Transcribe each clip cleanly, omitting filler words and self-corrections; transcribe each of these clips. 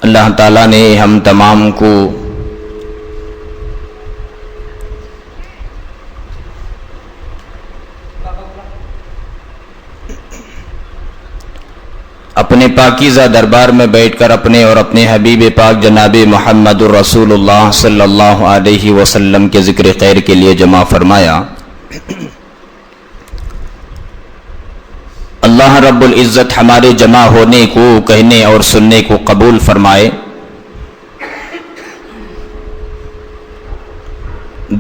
اللہ تعالیٰ نے ہم تمام کو اپنے پاکیزہ دربار میں بیٹھ کر اپنے اور اپنے حبیب پاک جناب محمد الرسول اللہ صلی اللہ علیہ وسلم کے ذکر خیر کے لیے جمع فرمایا۔ اللہ رب العزت ہمارے جمع ہونے کو، کہنے اور سننے کو قبول فرمائے،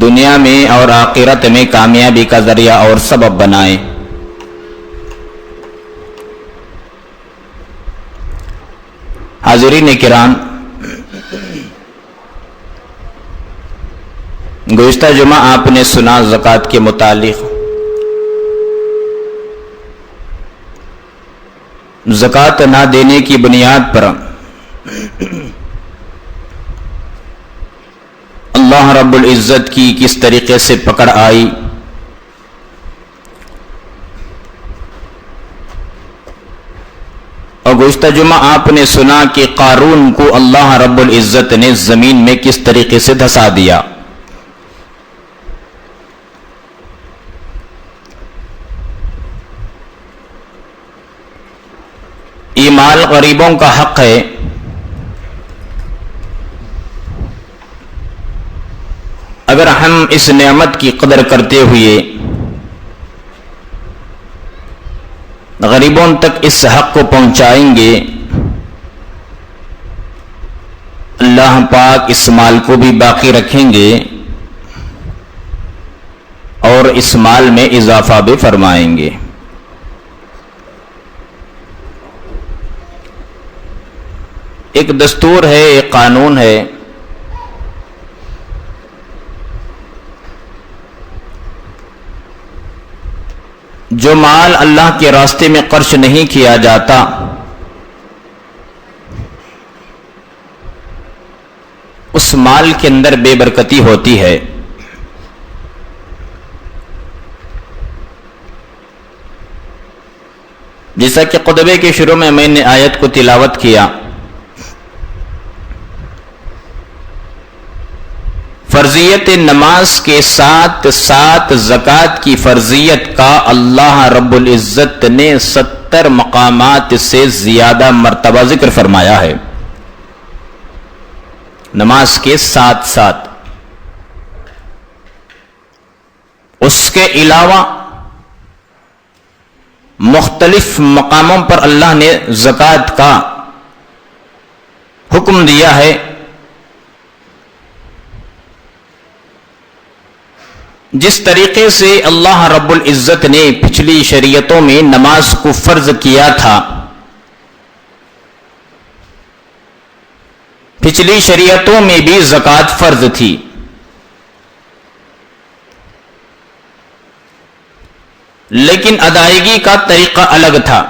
دنیا میں اور آخرت میں کامیابی کا ذریعہ اور سبب بنائے۔ حاضرین کرام، گزشتہ جمعہ آپ نے سنا زکوٰۃ کے متعلق۔ زکوٰۃ نہ دینے کی بنیاد پر اللہ رب العزت کی کس طریقے سے پکڑ آئی، اور گزشتہ جمعہ آپ نے سنا کہ قارون کو اللہ رب العزت نے زمین میں کس طریقے سے دھسا دیا۔ یہ مال غریبوں کا حق ہے، اگر ہم اس نعمت کی قدر کرتے ہوئے غریبوں تک اس حق کو پہنچائیں گے، اللہ پاک اس مال کو بھی باقی رکھیں گے اور اس مال میں اضافہ بھی فرمائیں گے۔ ایک دستور ہے، ایک قانون ہے، جو مال اللہ کے راستے میں خرچ نہیں کیا جاتا اس مال کے اندر بے برکتی ہوتی ہے۔ جیسا کہ خطبے کے شروع میں نے آیت کو تلاوت کیا، فرضیت نماز کے ساتھ ساتھ زکوٰۃ کی فرضیت کا اللہ رب العزت نے 70 مقامات سے زیادہ مرتبہ ذکر فرمایا ہے۔ نماز کے ساتھ ساتھ اس کے علاوہ مختلف مقاموں پر اللہ نے زکوٰۃ کا حکم دیا ہے۔ جس طریقے سے اللہ رب العزت نے پچھلی شریعتوں میں نماز کو فرض کیا تھا، پچھلی شریعتوں میں بھی زکوٰۃ فرض تھی، لیکن ادائیگی کا طریقہ الگ تھا۔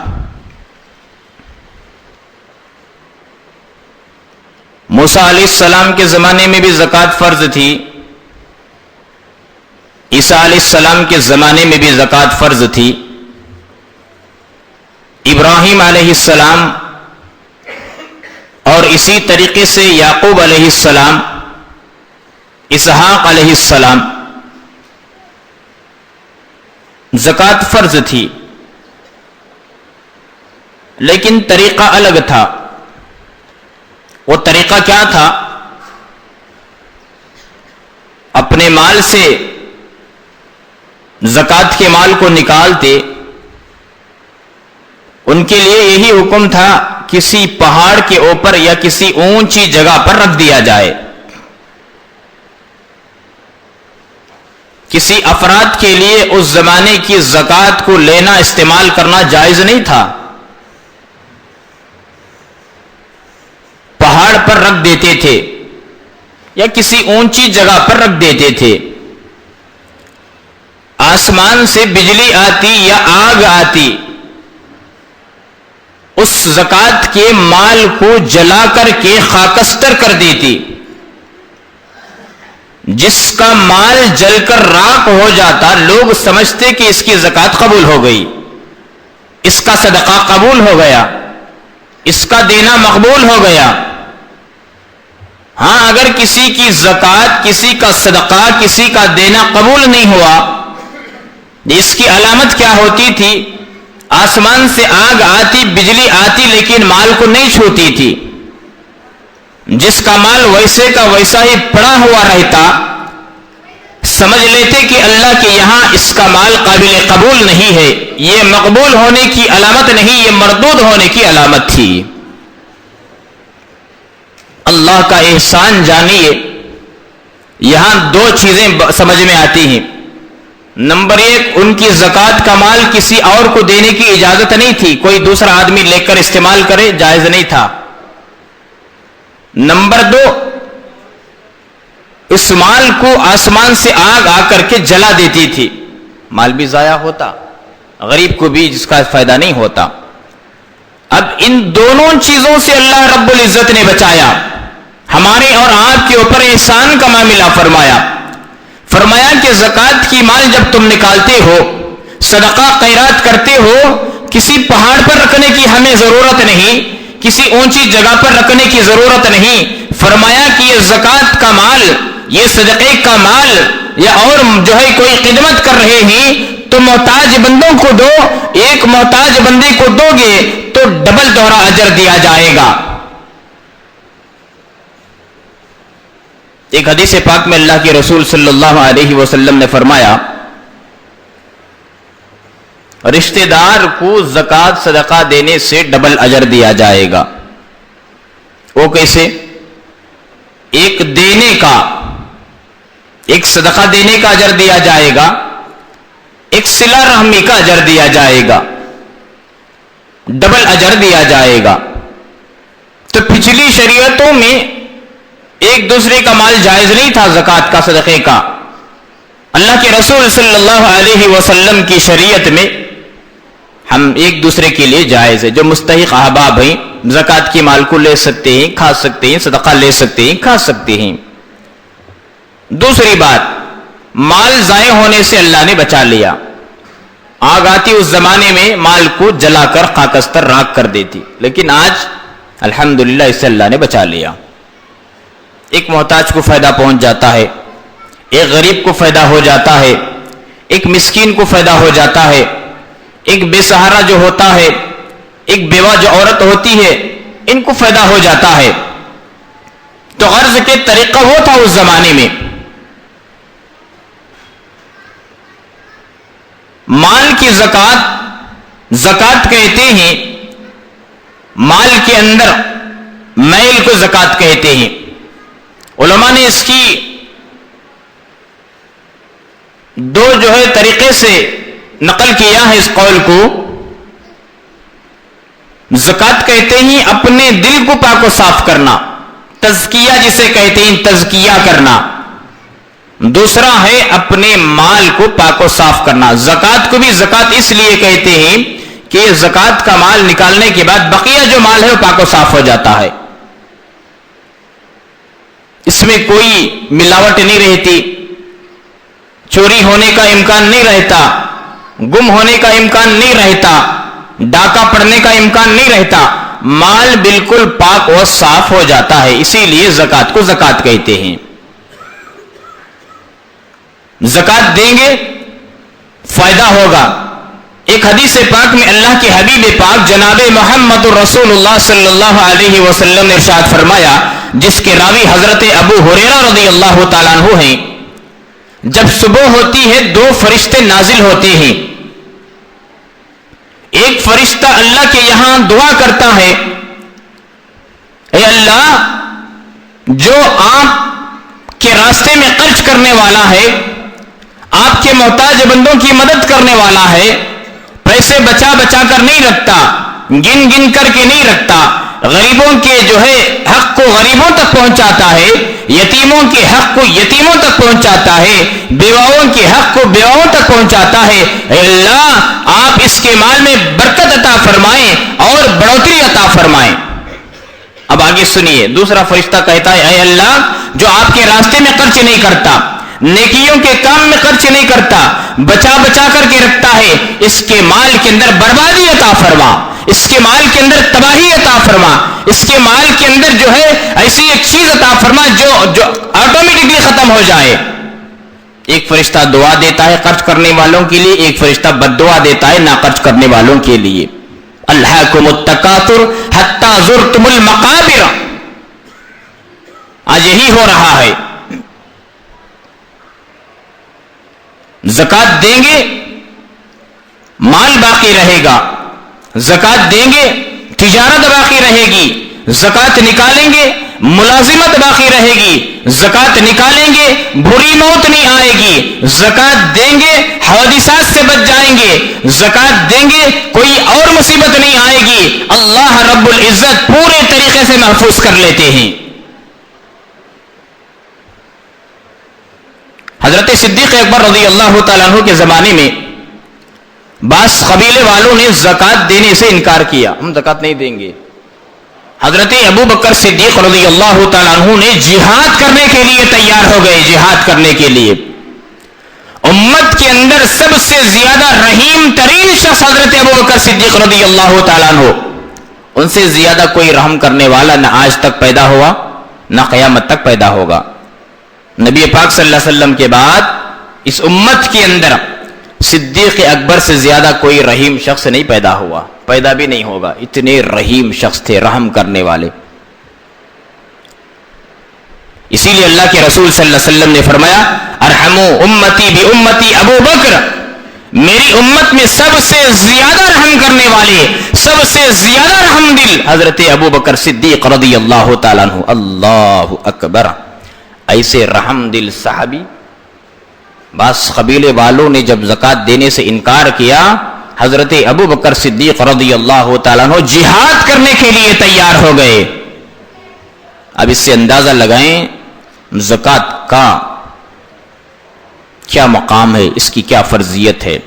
موسیٰ علیہ السلام کے زمانے میں بھی زکوٰۃ فرض تھی، عیسیٰ علیہ السلام کے زمانے میں بھی زکوٰۃ فرض تھی، ابراہیم علیہ السلام اور اسی طریقے سے یعقوب علیہ السلام، اسحاق علیہ السلام، زکوٰۃ فرض تھی، لیکن طریقہ الگ تھا۔ وہ طریقہ کیا تھا؟ اپنے مال سے زکوٰۃ کے مال کو نکالتے، ان کے لیے یہی حکم تھا کسی پہاڑ کے اوپر یا کسی اونچی جگہ پر رکھ دیا جائے۔ کسی افراد کے لیے اس زمانے کی زکوٰۃ کو لینا، استعمال کرنا جائز نہیں تھا۔ پہاڑ پر رکھ دیتے تھے یا کسی اونچی جگہ پر رکھ دیتے تھے۔ آسمان سے بجلی آتی یا آگ آتی، اس زکوٰۃ کے مال کو جلا کر کے خاکستر کر دیتی۔ جس کا مال جل کر راکھ ہو جاتا، لوگ سمجھتے کہ اس کی زکوٰۃ قبول ہو گئی، اس کا صدقہ قبول ہو گیا، اس کا دینا مقبول ہو گیا، ہاں اگر کسی کی زکات، کسی کا صدقہ، کسی کا دینا قبول نہیں ہوا، اس کی علامت کیا ہوتی تھی؟ آسمان سے آگ آتی، بجلی آتی، لیکن مال کو نہیں چھوتی تھی۔ جس کا مال ویسے کا ویسا ہی پڑا ہوا رہتا، سمجھ لیتے کہ اللہ کے یہاں اس کا مال قابل قبول نہیں ہے، یہ مقبول ہونے کی علامت نہیں، یہ مردود ہونے کی علامت تھی۔ اللہ کا احسان جانیے، یہاں دو چیزیں سمجھ میں آتی ہیں۔ نمبر ایک، ان کی زکات کا مال کسی اور کو دینے کی اجازت نہیں تھی، کوئی دوسرا آدمی لے کر استعمال کرے، جائز نہیں تھا۔ نمبر دو، اس مال کو آسمان سے آگ آ کر کے جلا دیتی تھی، مال بھی ضائع ہوتا، غریب کو بھی جس کا فائدہ نہیں ہوتا۔ اب ان دونوں چیزوں سے اللہ رب العزت نے بچایا، ہمارے اور آپ کے اوپر احسان کا معاملہ فرمایا کہ زکات کی مال جب تم نکالتے ہو، صدقہ خیرات کرتے ہو، کسی پہاڑ پر رکھنے کی ہمیں ضرورت نہیں، کسی اونچی جگہ پر رکھنے کی ضرورت نہیں۔ فرمایا کہ یہ زکات کا مال، یہ صدقے کا مال، یا اور جو ہے کوئی خدمت کر رہے ہیں تو محتاج بندوں کو دو، ایک محتاج بندے کو دو گے تو ڈبل دوہرا اجر دیا جائے گا۔ ایک حدیث پاک میں اللہ کے رسول صلی اللہ علیہ وسلم نے فرمایا، رشتہ دار کو زکات صدقہ دینے سے ڈبل اجر دیا جائے گا۔ وہ کیسے؟ ایک دینے کا، ایک صدقہ دینے کا اجر دیا جائے گا، ایک صلہ رحمی کا اجر دیا جائے گا، ڈبل اجر دیا جائے گا۔ تو پچھلی شریعتوں میں ایک دوسرے کا مال جائز نہیں تھا زکات کا، صدقے کا۔ اللہ کے رسول صلی اللہ علیہ وسلم کی شریعت میں ہم ایک دوسرے کے لیے جائز ہے، جو مستحق احباب ہیں زکات کی مال کو لے سکتے ہیں، کھا سکتے ہیں، صدقہ لے سکتے ہیں، کھا سکتے ہیں۔ دوسری بات، مال ضائع ہونے سے اللہ نے بچا لیا۔ آگ آتی اس زمانے میں مال کو جلا کر خاکستر راکھ کر دیتی، لیکن آج الحمدللہ اس سے اللہ نے بچا لیا۔ ایک محتاج کو فائدہ پہنچ جاتا ہے، ایک غریب کو فائدہ ہو جاتا ہے، ایک مسکین کو فائدہ ہو جاتا ہے، ایک بے سہارا جو ہوتا ہے، ایک بیوہ جو عورت ہوتی ہے، ان کو فائدہ ہو جاتا ہے۔ تو غرض کے طریقہ وہ تھا اس زمانے میں۔ مال کی زکات کہتے ہیں، مال کے اندر میل کو زکات کہتے ہیں۔ علماء نے اس کی دو جو ہے طریقے سے نقل کیا ہے اس قول کو۔ زکات کہتے ہیں اپنے دل کو پاک و صاف کرنا، تزکیہ جسے کہتے ہیں، تزکیہ کرنا۔ دوسرا ہے اپنے مال کو پاک و صاف کرنا۔ زکات کو بھی زکات اس لیے کہتے ہیں کہ زکات کا مال نکالنے کے بعد بقیہ جو مال ہے وہ پاک و صاف ہو جاتا ہے، اس میں کوئی ملاوٹ نہیں رہتی، چوری ہونے کا امکان نہیں رہتا، گم ہونے کا امکان نہیں رہتا، ڈاکہ پڑنے کا امکان نہیں رہتا، مال بالکل پاک و صاف ہو جاتا ہے، اسی لیے زکات کو زکات کہتے ہیں۔ زکات دیں گے فائدہ ہوگا۔ ایک حدیث پاک میں اللہ کے حبیب پاک جناب محمد رسول اللہ صلی اللہ علیہ وسلم نے ارشاد فرمایا، جس کے راوی حضرت ابو ہریرہ رضی اللہ تعالیٰ عنہ ہیں، جب صبح ہوتی ہے دو فرشتے نازل ہوتے ہیں۔ ایک فرشتہ اللہ کے یہاں دعا کرتا ہے، اے اللہ، جو آپ کے راستے میں خرچ کرنے والا ہے، آپ کے محتاج بندوں کی مدد کرنے والا ہے، پیسے بچا بچا کر نہیں رکھتا، گن گن کر کے نہیں رکھتا، غریبوں کے جو ہے حق کو غریبوں تک پہنچاتا ہے، یتیموں کے حق کو یتیموں تک پہنچاتا ہے، بیواؤں کے حق کو بیواؤں تک پہنچاتا ہے، اے اللہ آپ اس کے مال میں برکت عطا فرمائیں اور بڑھوتری عطا فرمائیں۔ اب آگے سنیے، دوسرا فرشتہ کہتا ہے، اے اللہ، جو آپ کے راستے میں خرچ نہیں کرتا، نیکیوں کے کام میں خرچ نہیں کرتا، بچا بچا کر کے رکھتا ہے، اس کے مال کے اندر بربادی عطا فرما، اس کے مال کے اندر تباہی عطا فرما، اس کے مال کے اندر جو ہے ایسی ایک چیز عطا فرما جو آٹومیٹکلی ختم ہو جائے۔ ایک فرشتہ دعا دیتا ہے خرچ کرنے والوں کے لیے، ایک فرشتہ بد دعا دیتا ہے نہ خرچ کرنے والوں کے لیے۔ الہاکم التکاثر حتی زرتم المقابر، آج یہی ہو رہا ہے۔ زکات دیں گے مال باقی رہے گا، زکات دیں گے تجارت باقی رہے گی، زکات نکالیں گے ملازمت باقی رہے گی، زکات نکالیں گے بری موت نہیں آئے گی، زکات دیں گے حوادثات سے بچ جائیں گے، زکات دیں گے کوئی اور مصیبت نہیں آئے گی، اللہ رب العزت پورے طریقے سے محفوظ کر لیتے ہیں۔ حضرت صدیق اکبر رضی اللہ تعالیٰ عنہ کے زمانے میں بعض قبیلے والوں نے زکات دینے سے انکار کیا، ہم زکات نہیں دیں گے۔ حضرت ابو بکر صدیق رضی اللہ تعالیٰ عنہ نے جہاد کرنے کے لیے تیار ہو گئے، جہاد کرنے کے لیے۔ امت کے اندر سب سے زیادہ رحیم ترین شخص حضرت ابو بکر صدیق رضی اللہ تعالیٰ عنہ، ان سے زیادہ کوئی رحم کرنے والا نہ آج تک پیدا ہوا نہ قیامت تک پیدا ہوگا۔ نبی پاک صلی اللہ علیہ وسلم کے بعد اس امت کے اندر صدیق اکبر سے زیادہ کوئی رحیم شخص نہیں پیدا ہوا، پیدا بھی نہیں ہوگا، اتنے رحیم شخص تھے، رحم کرنے والے۔ اسی لیے اللہ کے رسول صلی اللہ علیہ وسلم نے فرمایا ارحموا امتی بامتی ابو بکر، میری امت میں سب سے زیادہ رحم کرنے والے، سب سے زیادہ رحم دل حضرت ابو بکر صدیق رضی اللہ تعالیٰ عنہ۔ اللہ اکبر، ایسے رحم دل صحابی۔ بعض قبیلے والوں نے جب زکات دینے سے انکار کیا، حضرت ابو بکر صدیق رضی اللہ تعالیٰ عنہ جہاد کرنے کے لیے تیار ہو گئے۔ اب اس سے اندازہ لگائیں زکات کا کیا مقام ہے، اس کی کیا فرضیت ہے۔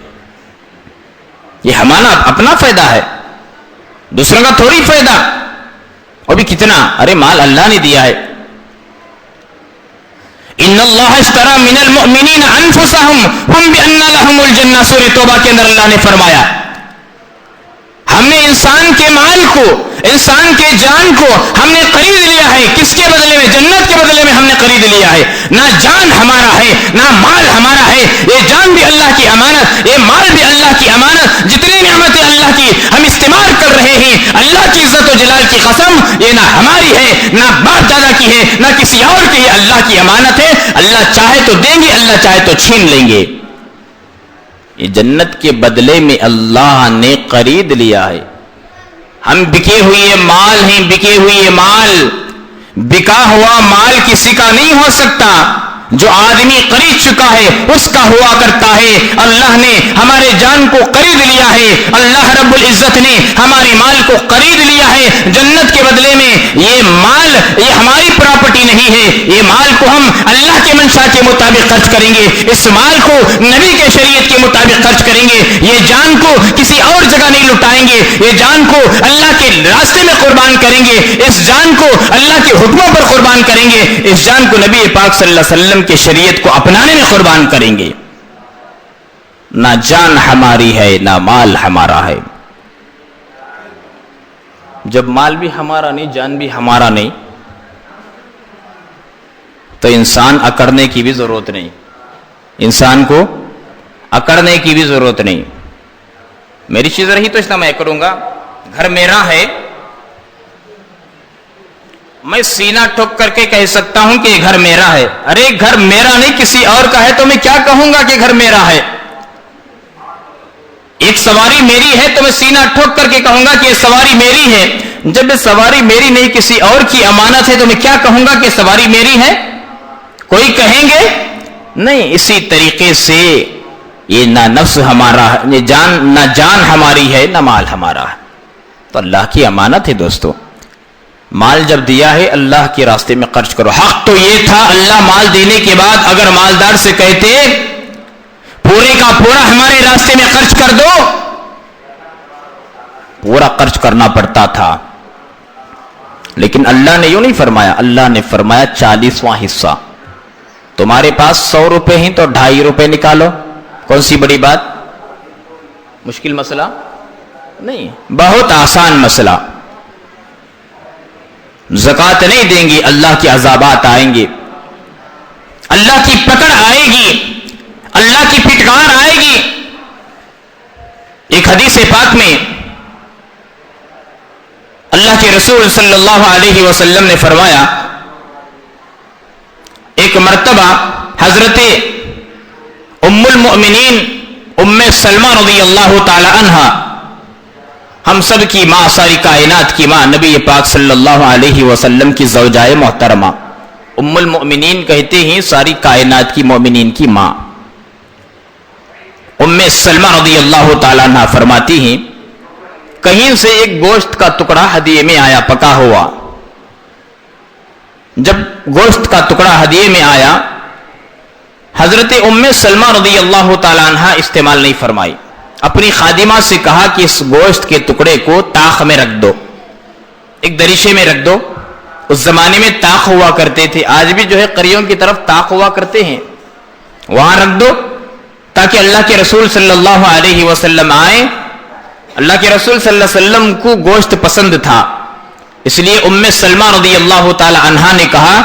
یہ ہمارا اپنا فائدہ ہے، دوسروں کا تھوڑی فائدہ، اور بھی کتنا، ارے مال اللہ نے دیا ہے۔ ان اللہ اشترى من المؤمنین انفسهم هم بان لهم الجنہ، سورہ توبہ کے اندر اللہ نے فرمایا ہم نے انسان کے مال کو، انسان کے جان کو ہم نے خرید لیا ہے، کس کے بدلے میں؟ جنت کے بدلے میں ہم نے خرید لیا ہے۔ نہ جان ہمارا ہے نہ مال ہمارا ہے، یہ جان بھی اللہ کی امانت، یہ مال بھی اللہ کی امانت، جتنی نعمتیں اللہ کی ہم استعمال کر رہے ہیں، اللہ کی عزت و جلال کی قسم یہ نہ ہماری ہے نہ باپ دادا کی ہے نہ کسی اور کی ہے، اللہ کی امانت ہے۔ اللہ چاہے تو دیں گے، اللہ چاہے تو چھین لیں گے۔ یہ جنت کے بدلے میں اللہ نے خرید لیا ہے۔ ہم بکے ہوئے مال ہیں، بکے ہوئے مال، بکا ہوا مال کسی کا نہیں ہو سکتا، جو آدمی خرید چکا ہے اس کا ہوا کرتا ہے۔ اللہ نے ہمارے جان کو خرید لیا ہے، اللہ رب العزت نے ہمارے مال کو خرید لیا ہے جنت کے بدلے میں۔ یہ مال یہ ہماری پراپرٹی نہیں ہے، یہ مال کو ہم اللہ کے منشا کے مطابق خرچ کریں گے، اس مال کو نبی کے شریعت کے مطابق خرچ کریں گے، یہ جان کو کسی اور جگہ نہیں لٹائیں گے، یہ جان کو اللہ کے راستے میں قربان کریں گے، اس جان کو اللہ کے حکموں پر قربان کریں گے، اس جان کو نبی پاک صلی اللہ علیہ وسلم کی شریعت کو اپنانے میں قربان کریں گے۔ نہ جان ہماری ہے نہ مال ہمارا ہے۔ جب مال بھی ہمارا نہیں، جان بھی ہمارا نہیں، تو انسان اکڑنے کی بھی ضرورت نہیں، انسان کو اکڑنے کی بھی ضرورت نہیں۔ میری چیز رہی تو اس طرح میں کروں گا، گھر میرا ہے، میں سینہ ٹھوک کر کے کہہ سکتا ہوں کہ یہ گھر میرا ہے۔ ارے گھر میرا نہیں کسی اور کا ہے تو میں کیا کہوں گا کہ گھر میرا ہے؟ ایک سواری میری ہے تو میں سینہ ٹھوک کر کے کہوں گا کہ یہ سواری میری ہے۔ جب یہ سواری میری نہیں کسی اور کی امانت ہے تو میں کیا کہوں گا کہ سواری میری ہے؟ کوئی کہیں گے نہیں۔ اسی طریقے سے یہ نہ نفس ہمارا ہے، نہ جان ہماری ہے نہ مال ہمارا ہے، تو اللہ کی امانت ہے۔ دوستو مال جب دیا ہے اللہ کے راستے میں خرچ کرو۔ حق تو یہ تھا اللہ مال دینے کے بعد اگر مالدار سے کہتے پورے کا پورا ہمارے راستے میں خرچ کر دو، پورا خرچ کرنا پڑتا تھا، لیکن اللہ نے یوں نہیں فرمایا، اللہ نے فرمایا 40واں حصہ۔ تمہارے پاس 100 روپے ہیں تو 2.5 روپے نکالو، کون سی بڑی بات، مشکل مسئلہ؟ نہیں, بہت آسان مسئلہ. زکات نہیں دیں گے اللہ کے عذابات آئیں گے, اللہ کی پکڑ آئے گی, اللہ کی پھٹکار آئے گی. ایک حدیث پاک میں اللہ کے رسول صلی اللہ علیہ وسلم نے فرمایا, ایک مرتبہ حضرت ام المؤمنین ام سلمہ رضی اللہ تعالی عنہا, ہم سب کی ماں, ساری کائنات کی ماں, نبی پاک صلی اللہ علیہ وسلم کی زوجائے محترمہ, ام المؤمنین کہتے ہیں ساری کائنات کی مومنین کی ماں, ام سلمہ رضی اللہ تعالی عنہ فرماتی ہیں کہیں سے ایک گوشت کا ٹکڑا ہدیے میں آیا, پکا ہوا. جب گوشت کا ٹکڑا ہدیے میں آیا, حضرت ام سلمہ رضی اللہ تعالی عنہ استعمال نہیں فرمائی, اپنی خادمہ سے کہا کہ اس گوشت کے ٹکڑے کو طاق میں رکھ دو, ایک دریچے میں رکھ دو. اس زمانے میں طاق ہوا کرتے تھے, آج بھی جو ہے قریوں کی طرف طاق ہوا کرتے ہیں, وہاں رکھ دو تاکہ اللہ کے رسول صلی اللہ علیہ وسلم آئیں. اللہ کے رسول صلی اللہ علیہ وسلم کو گوشت پسند تھا, اس لیے ام سلمہ رضی اللہ تعالی عنہا نے کہا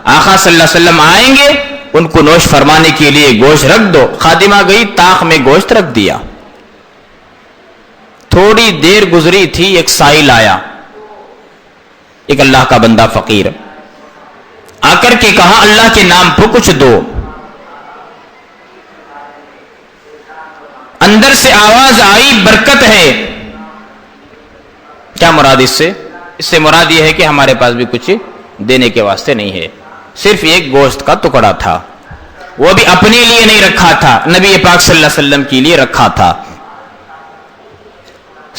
آقا صلی اللہ علیہ وسلم آئیں گے, ان کو نوش فرمانے کے لیے گوشت رکھ دو. خادمہ گئی, طاق میں گوشت رکھ دیا. تھوڑی دیر گزری تھی, ایک سائل آیا, ایک اللہ کا بندہ فقیر, آ کر کے کہا اللہ کے نام پر کچھ دو. اندر سے آواز آئی برکت ہے. کیا مراد اس سے؟ اس سے مراد یہ ہے کہ ہمارے پاس بھی کچھ دینے کے واسطے نہیں ہے, صرف ایک گوشت کا ٹکڑا تھا, وہ بھی اپنے لیے نہیں رکھا تھا, نبی پاک صلی اللہ علیہ وسلم کے لیے رکھا تھا.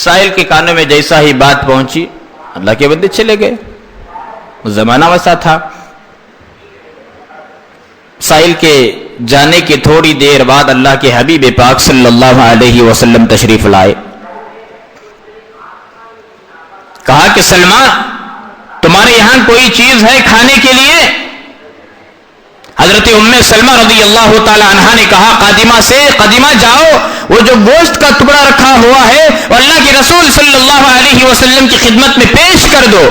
سائل کے کانوں میں جیسا ہی بات پہنچی, اللہ کے بندے چلے گئے. زمانہ ویسا تھا. سائل کے جانے کے تھوڑی دیر بعد اللہ کے حبیب پاک صلی اللہ علیہ وسلم تشریف لائے. کہا کہ سلمہ تمہارے یہاں کوئی چیز ہے کھانے کے لیے؟ حضرت ام سلمہ رضی اللہ تعالی عنہا نے کہا قادمہ سے, قادمہ جاؤ, وہ جو گوشت کا ٹکڑا رکھا ہوا ہے وہ اللہ کے رسول صلی اللہ علیہ وسلم کی خدمت میں پیش کر دو.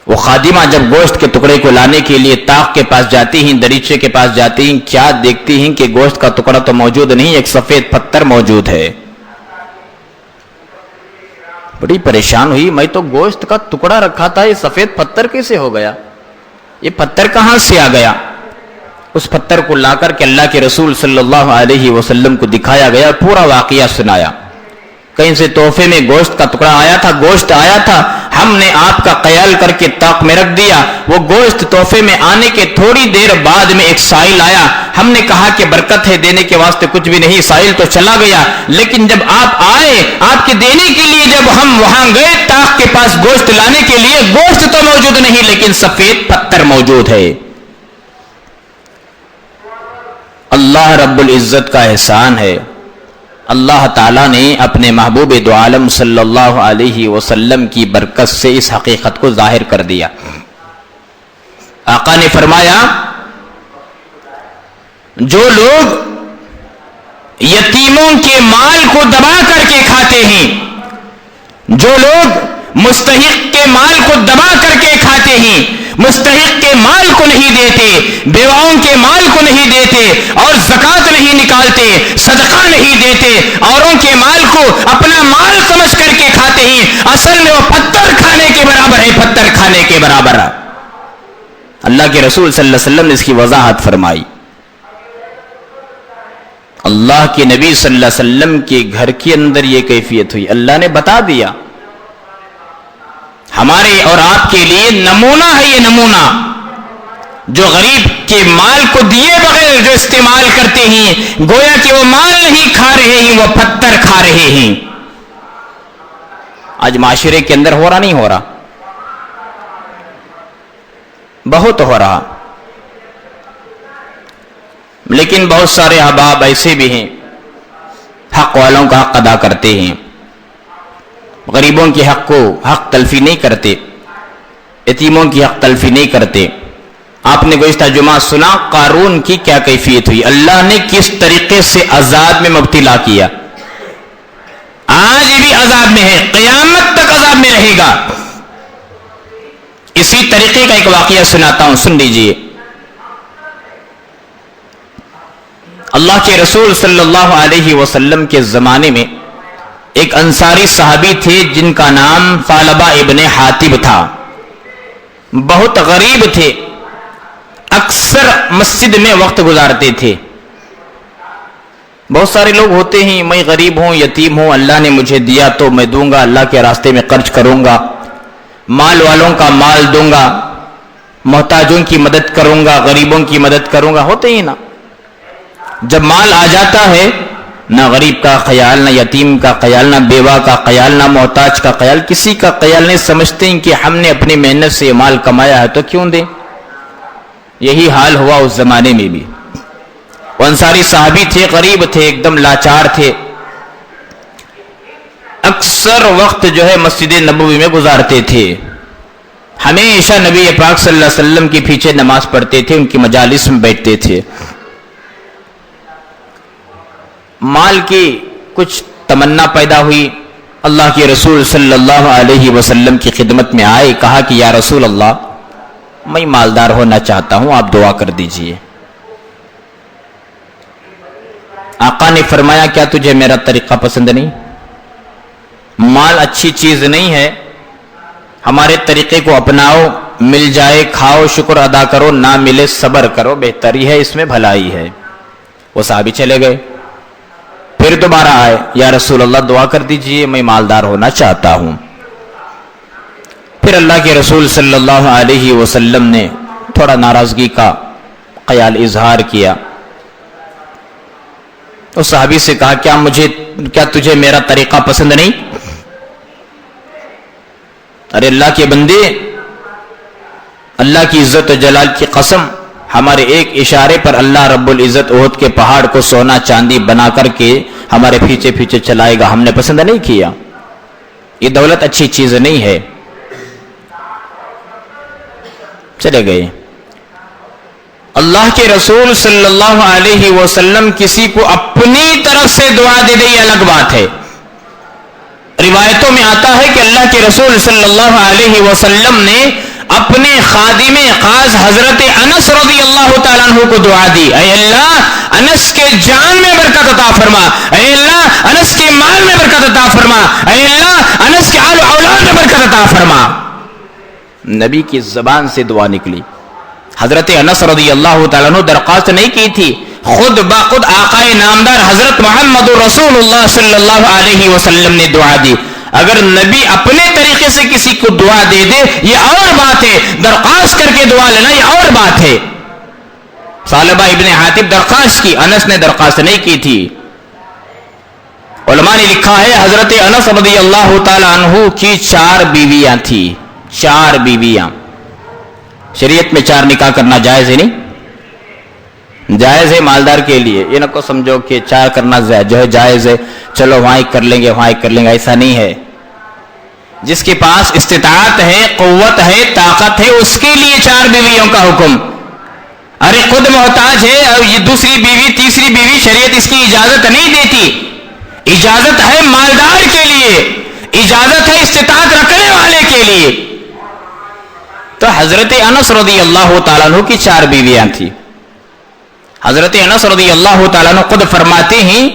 وہ خادمہ جب گوشت کے ٹکڑے کو لانے کے لیے طاق کے پاس جاتی ہیں, دریچے کے پاس جاتی ہیں, کیا دیکھتی ہیں کہ گوشت کا ٹکڑا تو موجود نہیں, ایک سفید پتھر موجود ہے. بڑی پریشان ہوئی, میں تو گوشت کا ٹکڑا رکھا تھا, یہ سفید پتھر کیسے ہو گیا, یہ پتھر کہاں سے آ گیا؟ اس پتھر کو لا کر کے اللہ کے رسول صلی اللہ علیہ وسلم کو دکھایا گیا, پورا واقعہ سنایا. کہیں سے تحفے میں گوشت کا ٹکڑا آیا تھا, گوشت آیا تھا, ہم نے آپ کا خیال کر کے طاق میں رکھ دیا. وہ گوشت تحفے میں آنے کے تھوڑی دیر بعد میں ایک سائل آیا, ہم نے کہا کہ برکت ہے, دینے کے واسطے کچھ بھی نہیں, سائل تو چلا گیا. لیکن جب آپ آئے, آپ کے دینے کے لیے جب ہم وہاں گئے طاق کے پاس گوشت لانے کے لیے, گوشت تو موجود نہیں لیکن سفید پتھر موجود ہے. اللہ رب العزت کا احسان ہے, اللہ تعالیٰ نے اپنے محبوب دو عالم صلی اللہ علیہ وسلم کی برکت سے اس حقیقت کو ظاہر کر دیا. آقا نے فرمایا جو لوگ یتیموں کے مال کو دبا کر کے کھاتے ہیں, جو لوگ مستحق کے مال کو دبا کر کے کھاتے ہیں, مستحق کے مال کو نہیں دیتے, بیواؤں کے مال کو نہیں دیتے, اور زکات نہیں نکالتے, صدقہ نہیں دیتے, اوروں کے مال کو اپنا مال سمجھ کر کے کھاتے ہیں, اصل میں وہ پتھر کھانے کے برابر ہے, پتھر کھانے کے برابر ہے. اللہ کے رسول صلی اللہ علیہ وسلم نے اس کی وضاحت فرمائی. اللہ کے نبی صلی اللہ علیہ وسلم کے گھر کے اندر یہ کیفیت ہوئی, اللہ نے بتا دیا. ہمارے اور آپ کے لیے نمونہ ہے یہ نمونہ. جو غریب کے مال کو دیے بغیر جو استعمال کرتے ہیں, گویا کہ وہ مال نہیں کھا رہے ہیں, وہ پتھر کھا رہے ہیں. آج معاشرے کے اندر ہو رہا نہیں ہو رہا, بہت ہو رہا. لیکن بہت سارے احباب ایسے بھی ہیں حق والوں کا حق ادا کرتے ہیں, غریبوں کے حق کو حق تلفی نہیں کرتے, یتیموں کی حق تلفی نہیں کرتے. آپ نے گزشتہ جمعہ سنا قارون کی کیا کیفیت ہوئی, اللہ نے کس طریقے سے عذاب میں مبتلا کیا. آج بھی عذاب میں ہے، قیامت تک عذاب میں رہے گا۔ اسی طریقے کا ایک واقعہ سناتا ہوں، سن لیجئے۔ اللہ کے رسول صلی اللہ علیہ وسلم کے زمانے میں ایک انصاری صحابی تھے جن کا نام ثعلبہ ابن حاتب تھا۔ بہت غریب تھے، اکثر مسجد میں وقت گزارتے تھے۔ بہت سارے لوگ ہوتے ہیں، میں غریب ہوں، یتیم ہوں، اللہ نے مجھے دیا تو میں دوں گا، اللہ کے راستے میں خرچ کروں گا، مال والوں کا مال دوں گا، محتاجوں کی مدد کروں گا، غریبوں کی مدد کروں گا، ہوتے ہی نا۔ جب مال آ جاتا ہے، نہ غریب کا خیال، نہ یتیم کا خیال، نہ بیوہ کا خیال، نہ محتاج کا خیال، کسی کا خیال نہیں، سمجھتے ہیں کہ ہم نے اپنی محنت سے مال کمایا ہے تو کیوں دیں۔ یہی حال ہوا اس زمانے میں بھی۔ وہ انصاری صحابی تھے، غریب تھے، ایک دم لاچار تھے، اکثر وقت جو ہے مسجد نبوی میں گزارتے تھے، ہمیشہ نبی پاک صلی اللہ علیہ وسلم کے پیچھے نماز پڑھتے تھے، ان کی مجالس میں بیٹھتے تھے۔ مال کی کچھ تمنا پیدا ہوئی، اللہ کے رسول صلی اللہ علیہ وسلم کی خدمت میں آئے، کہا کہ یا رسول اللہ، میں مالدار ہونا چاہتا ہوں، آپ دعا کر دیجئے۔ آقا نے فرمایا کیا تجھے میرا طریقہ پسند نہیں؟ مال اچھی چیز نہیں ہے، ہمارے طریقے کو اپناؤ، مل جائے کھاؤ، شکر ادا کرو، نہ ملے صبر کرو، بہتری ہے، اس میں بھلائی ہے۔ وہ صحابی چلے گئے، پھر دوبارہ آئے، یا رسول اللہ دعا کر دیجئے، میں مالدار ہونا چاہتا ہوں۔ پھر اللہ کے رسول صلی اللہ علیہ وسلم نے تھوڑا ناراضگی کا خیال اظہار کیا۔ اس صحابی سے کہا کیا تجھے میرا طریقہ پسند نہیں؟ ارے اللہ کے بندے، اللہ کی عزت و جلال کی قسم، ہمارے ایک اشارے پر اللہ رب العزت احد کے پہاڑ کو سونا چاندی بنا کر کے ہمارے پیچھے پیچھے چلائے گا، ہم نے پسند نہیں کیا، یہ دولت اچھی چیز نہیں ہے۔ چلے گئے۔ اللہ کے رسول صلی اللہ علیہ وسلم کسی کو اپنی طرف سے دعا دے دے، یہ الگ بات ہے۔ روایتوں میں آتا ہے کہ اللہ کے رسول صلی اللہ علیہ وسلم نے اپنے خادم خاص حضرت انس رضی اللہ تعالیٰ عنہ کو دعا دی، اے اللہ انس کے جان میں برکت عطا فرما، اے اللہ انس کے مال میں برکت عطا فرما، اے اللہ انس کے آل و اولاد میں برکت عطا فرما۔ نبی کی زبان سے دعا نکلی۔ حضرت انس رضی اللہ تعالیٰ عنہ درخواست نہیں کی تھی، خود بخود آقا نامدار حضرت محمد رسول اللہ صلی اللہ علیہ وسلم نے دعا دی۔ اگر نبی اپنے طریقے سے کسی کو دعا دے دے یہ اور بات ہے، درخواست کر کے دعا لینا یہ اور بات ہے۔ ثعلبہ ابن حاتب درخواست کی، انس نے درخواست نہیں کی تھی۔ علماء نے لکھا ہے حضرت انس رضی اللہ تعالی عنہ کی 4 بیویاں تھیں، 4 بیویاں۔ شریعت میں 4 نکاح کرنا جائز ہے نہیں؟ جائز ہے مالدار کے لیے، یہ نہ کو سمجھو کہ 4 کرنا جو ہے جائز ہے، چلو وہاں کر لیں گے وہاں کر لیں گے، ایسا نہیں ہے۔ جس کے پاس استطاعت ہے، قوت ہے، طاقت ہے، اس کے لیے 4 بیویوں کا حکم۔ ارے خود محتاج ہے اور یہ دوسری بیوی تیسری بیوی، شریعت اس کی اجازت نہیں دیتی۔ اجازت ہے مالدار کے لیے، اجازت ہے استطاعت رکھنے والے کے لیے۔ تو حضرت انس رضی اللہ تعالیٰ عنہ کی 4 بیویاں تھیں۔ حضرت انس رضی اللہ تعالیٰ عنہ خود فرماتے ہیں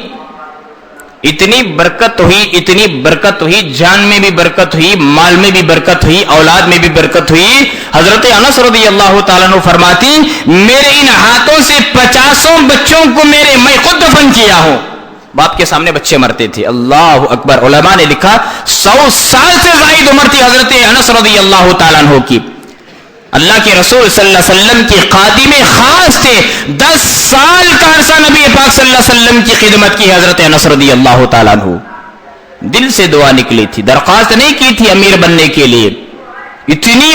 اتنی برکت ہوئی، جان میں بھی برکت ہوئی، مال میں بھی برکت ہوئی، اولاد میں بھی برکت ہوئی۔ حضرت انس رضی اللہ تعالیٰ عنہ فرماتی میرے ان ہاتھوں سے 50 بچوں کو میں خود دفن کیا ہوں۔ باپ کے سامنے بچے مرتے تھے، اللہ اکبر۔ علماء نے لکھا 100 سال سے زائد عمر تھی حضرت انس رضی اللہ تعالیٰ عنہ کی۔ اللہ کے رسول صلی اللہ علیہ وسلم کی خادم خاص تھے، 10 سال کا عرصہ نبی پاک صلی اللہ علیہ وسلم کی خدمت کی حضرت انس رضی اللہ تعالیٰ عنہ۔ دل سے دعا نکلی تھی، درخواست نہیں کی تھی امیر بننے کے لیے۔ اتنی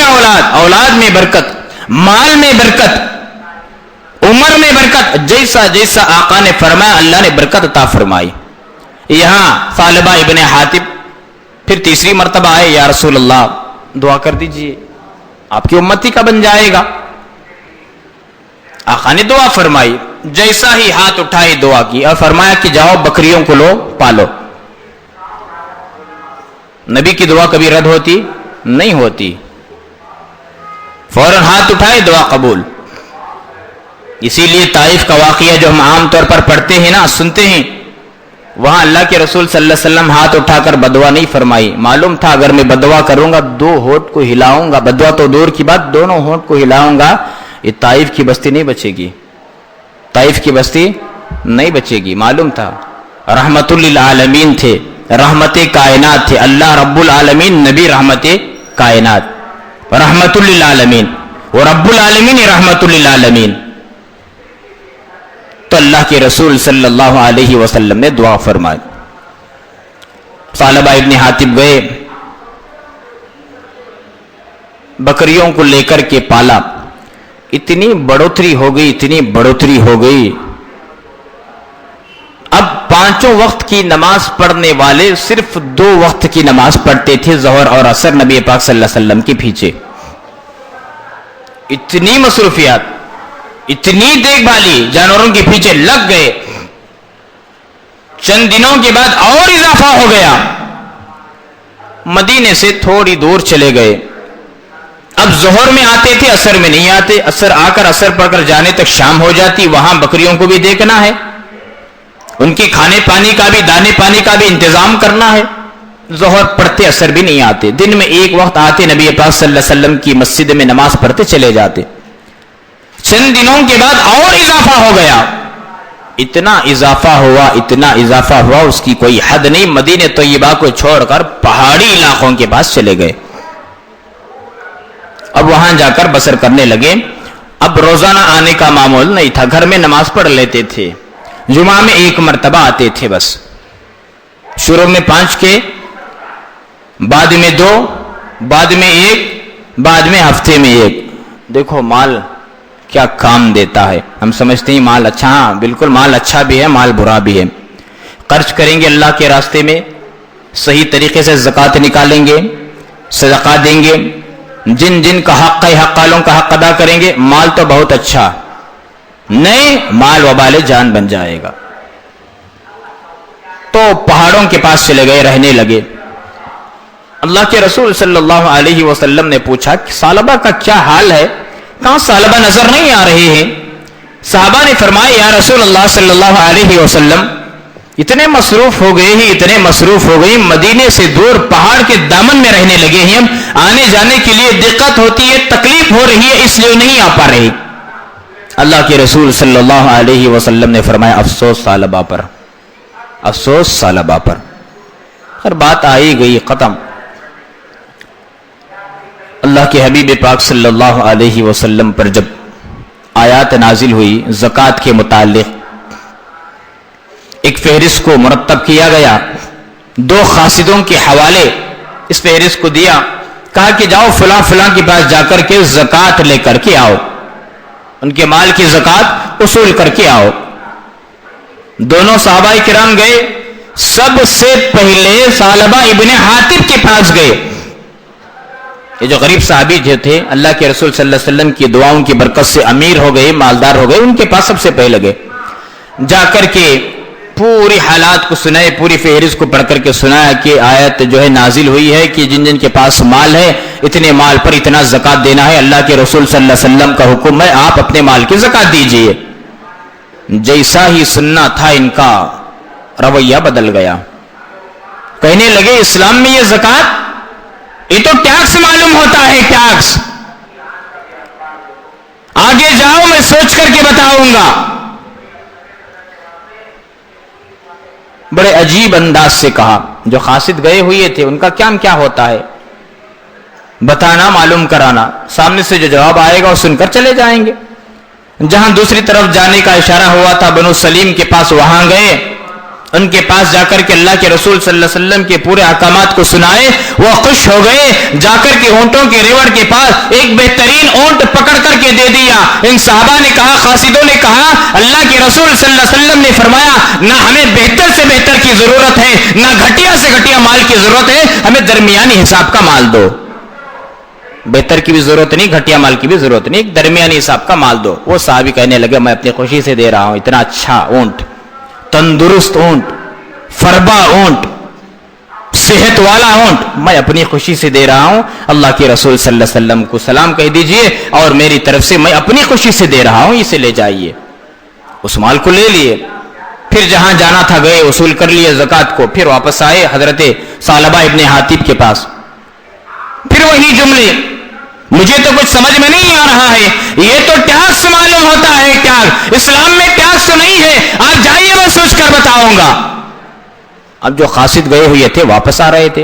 اولاد میں برکت، مال میں برکت، عمر میں برکت، جیسا جیسا آقا نے فرمایا اللہ نے برکت عطا فرمائی۔ یہاں ثعلبہ ابن حاتب پھر تیسری مرتبہ آئے، یا رسول اللہ دعا کر دیجئے، آپ کی امتی کا بن جائے گا۔ آقا نے دعا فرمائی، جیسا ہی ہاتھ اٹھائی دعا کی اور فرمایا کہ جاؤ بکریوں کو لو پالو۔ نبی کی دعا کبھی رد ہوتی نہیں ہوتی، فوراً ہاتھ اٹھائے دعا قبول۔ اسی لیے طائف کا واقعہ جو ہم عام طور پر پڑھتے ہیں نا، سنتے ہیں، وہاں اللہ کے رسول صلی اللہ علیہ وسلم ہاتھ اٹھا کر بدعا نہیں فرمائی۔ معلوم تھا اگر میں بدعا کروں گا 2 ہونٹ کو ہلاؤں گا، بدعا تو دور کی بات، دونوں ہونٹ کو ہلاؤں گا، یہ طائف کی بستی نہیں بچے گی، طائف کی بستی نہیں بچے گی۔ معلوم تھا رحمت للعالمین تھے، رحمت کائنات تھے، اللہ رب العالمین، نبی رحمت کائنات، رحمت للعالمین، وہ رب العالمین رحمت للعالمین۔ تو اللہ کے رسول صلی اللہ علیہ وسلم نے دعا فرمائی۔ ثعلبہ ابن حاتب گئے، بکریوں کو لے کر کے پالا، اتنی بڑھوتری ہو گئی، اتنی بڑھوتری ہو گئی، اب 5 وقت کی نماز پڑھنے والے صرف 2 وقت کی نماز پڑھتے تھے، ظہر اور عصر، نبی پاک صلی اللہ علیہ وسلم کے پیچھے۔ اتنی مصروفیات، اتنی دیکھ بھالی، جانوروں کے پیچھے لگ گئے۔ چند دنوں کے بعد اور اضافہ ہو گیا، مدینے سے تھوڑی دور چلے گئے، اب ظہر میں آتے تھے، عصر میں نہیں آتے، عصر آ کر عصر پڑھ کر جانے تک شام ہو جاتی، وہاں بکریوں کو بھی دیکھنا ہے، ان کے کھانے پانی کا بھی، دانے پانی کا بھی انتظام کرنا ہے، ظہر پڑھتے عصر بھی نہیں آتے، دن میں 1 وقت آتے، نبی پاک صلی اللہ علیہ وسلم کی مسجد میں نماز پڑھتے چلے جاتے۔ چند دنوں کے بعد اور اضافہ ہو گیا، اتنا اضافہ ہوا، اتنا اضافہ ہوا، اس کی کوئی حد نہیں، مدینہ طیبہ کو چھوڑ کر پہاڑی علاقوں کے پاس چلے گئے، اب وہاں جا کر بسر کرنے لگے۔ اب روزانہ آنے کا معمول نہیں تھا، گھر میں نماز پڑھ لیتے تھے، جمعہ میں 1 مرتبہ آتے تھے بس، شروع میں 5 کے، بعد میں 2، بعد میں 1، بعد میں ہفتے میں 1۔ دیکھو مال کیا کام دیتا ہے، ہم سمجھتے ہیں مال اچھا، ہاں بالکل مال اچھا بھی ہے، مال برا بھی ہے۔ خرچ کریں گے اللہ کے راستے میں، صحیح طریقے سے زکوٰۃ نکالیں گے، صدقہ دیں گے، جن جن کا حق ہے، حق والوں کا حق ادا کریں گے، مال تو بہت اچھا، نہیں مال وبال جان بن جائے گا۔ تو پہاڑوں کے پاس چلے گئے، رہنے لگے۔ اللہ کے رسول صلی اللہ علیہ وسلم نے پوچھا کہ ثعلبہ کا کیا حال ہے، کہاں ثعلبہ نظر نہیں آ رہے ہیں؟ صحابہ نے فرمایا یا رسول اللہ صلی اللہ علیہ وسلم، اتنے مصروف ہو گئے ہیں، اتنے مصروف ہو گئے، مدینے سے دور پہاڑ کے دامن میں رہنے لگے ہیں، آنے جانے کے لیے دقت ہوتی ہے، تکلیف ہو رہی ہے، اس لیے نہیں آ پا رہے۔ اللہ کے رسول صلی اللہ علیہ وسلم نے فرمایا افسوس ثعلبہ پر، افسوس ثعلبہ پر۔ ہر بات آئی گئی، ختم۔ اللہ کے حبیب پاک صلی اللہ علیہ وسلم پر جب آیات نازل ہوئی زکوٰۃ کے متعلق، ایک فہرست کو مرتب کیا گیا، 2 قاصدوں کے حوالے اس فہرست کو دیا، کہا کہ جاؤ فلاں فلاں کے پاس جا کر کے زکوٰۃ لے کر کے آؤ، ان کے مال کی زکوٰۃ وصول کر کے آؤ۔ دونوں صحابہ کرام گئے، سب سے پہلے ثعلبہ ابن حاتب کے پاس گئے۔ یہ جو غریب صحابی جو تھے، اللہ کے رسول صلی اللہ علیہ وسلم کی دعاؤں کی برکت سے امیر ہو گئے، مالدار ہو گئے، ان کے پاس سب سے پہلے گئے، جا کر کے پوری حالات کو سنائے، پوری فہرست کو پڑھ کر کے سنایا کہ آیت جو ہے نازل ہوئی ہے کہ جن جن کے پاس مال ہے، اتنے مال پر اتنا زکوٰۃ دینا ہے، اللہ کے رسول صلی اللہ علیہ وسلم کا حکم ہے، آپ اپنے مال کی زکوٰۃ دیجئے۔ جیسا ہی سننا تھا ان کا رویہ بدل گیا، کہنے لگے اسلام میں یہ زکوٰۃ، یہ تو ٹیکس معلوم ہوتا ہے، ٹیکس، آگے جاؤ میں سوچ کر کے بتاؤں گا۔ بڑے عجیب انداز سے کہا، جو قاصد گئے ہوئے تھے ان کا کیا ہوتا ہے، بتانا، معلوم کرانا، سامنے سے جو جواب آئے گا وہ سن کر چلے جائیں گے۔ جہاں دوسری طرف جانے کا اشارہ ہوا تھا بنو سلیم کے پاس، وہاں گئے، ان کے پاس جا کر کے اللہ کے رسول صلی اللہ علیہ وسلم کے پورے احکامات کو سنائے، وہ خوش ہو گئے، جا کر کے اونٹوں کے ریوڑ کے پاس ایک بہترین اونٹ پکڑ کر کے دے دیا۔ ان صحابہ نے کہا، قاصدوں نے کہا، اللہ کے رسول صلی اللہ علیہ وسلم نے فرمایا نہ ہمیں بہتر سے بہتر کی ضرورت ہے، نہ گھٹیا سے گھٹیا مال کی ضرورت ہے، ہمیں درمیانی حساب کا مال دو۔ بہتر کی بھی ضرورت نہیں، گھٹیا مال کی بھی ضرورت نہیں، ایک درمیانی حساب کا مال دو۔ وہ صحابی کہنے لگے میں اپنی خوشی سے دے رہا ہوں، اتنا اچھا اونٹ، تندرست اونٹ، فربا اونٹ، صحت والا اونٹ میں اپنی خوشی سے دے رہا ہوں، اللہ کے رسول صلی اللہ علیہ وسلم کو سلام کہہ دیجئے اور میری طرف سے میں اپنی خوشی سے دے رہا ہوں، اسے لے جائیے۔ اس مال کو لے لیے، پھر جہاں جانا تھا گئے، وصول کر لیے زکات کو، پھر واپس آئے حضرت ثعلبہ ابن حاتب کے پاس، پھر وہی جملے، مجھے تو کچھ سمجھ میں نہیں آ رہا ہے، یہ تو ٹیکس معلوم ہوتا ہے، ٹیکس اسلام میں ٹیکس تو نہیں ہے، آپ جائیے میں سوچ کر بتاؤں گا۔ اب جو قاصد گئے ہوئے تھے واپس آ رہے تھے،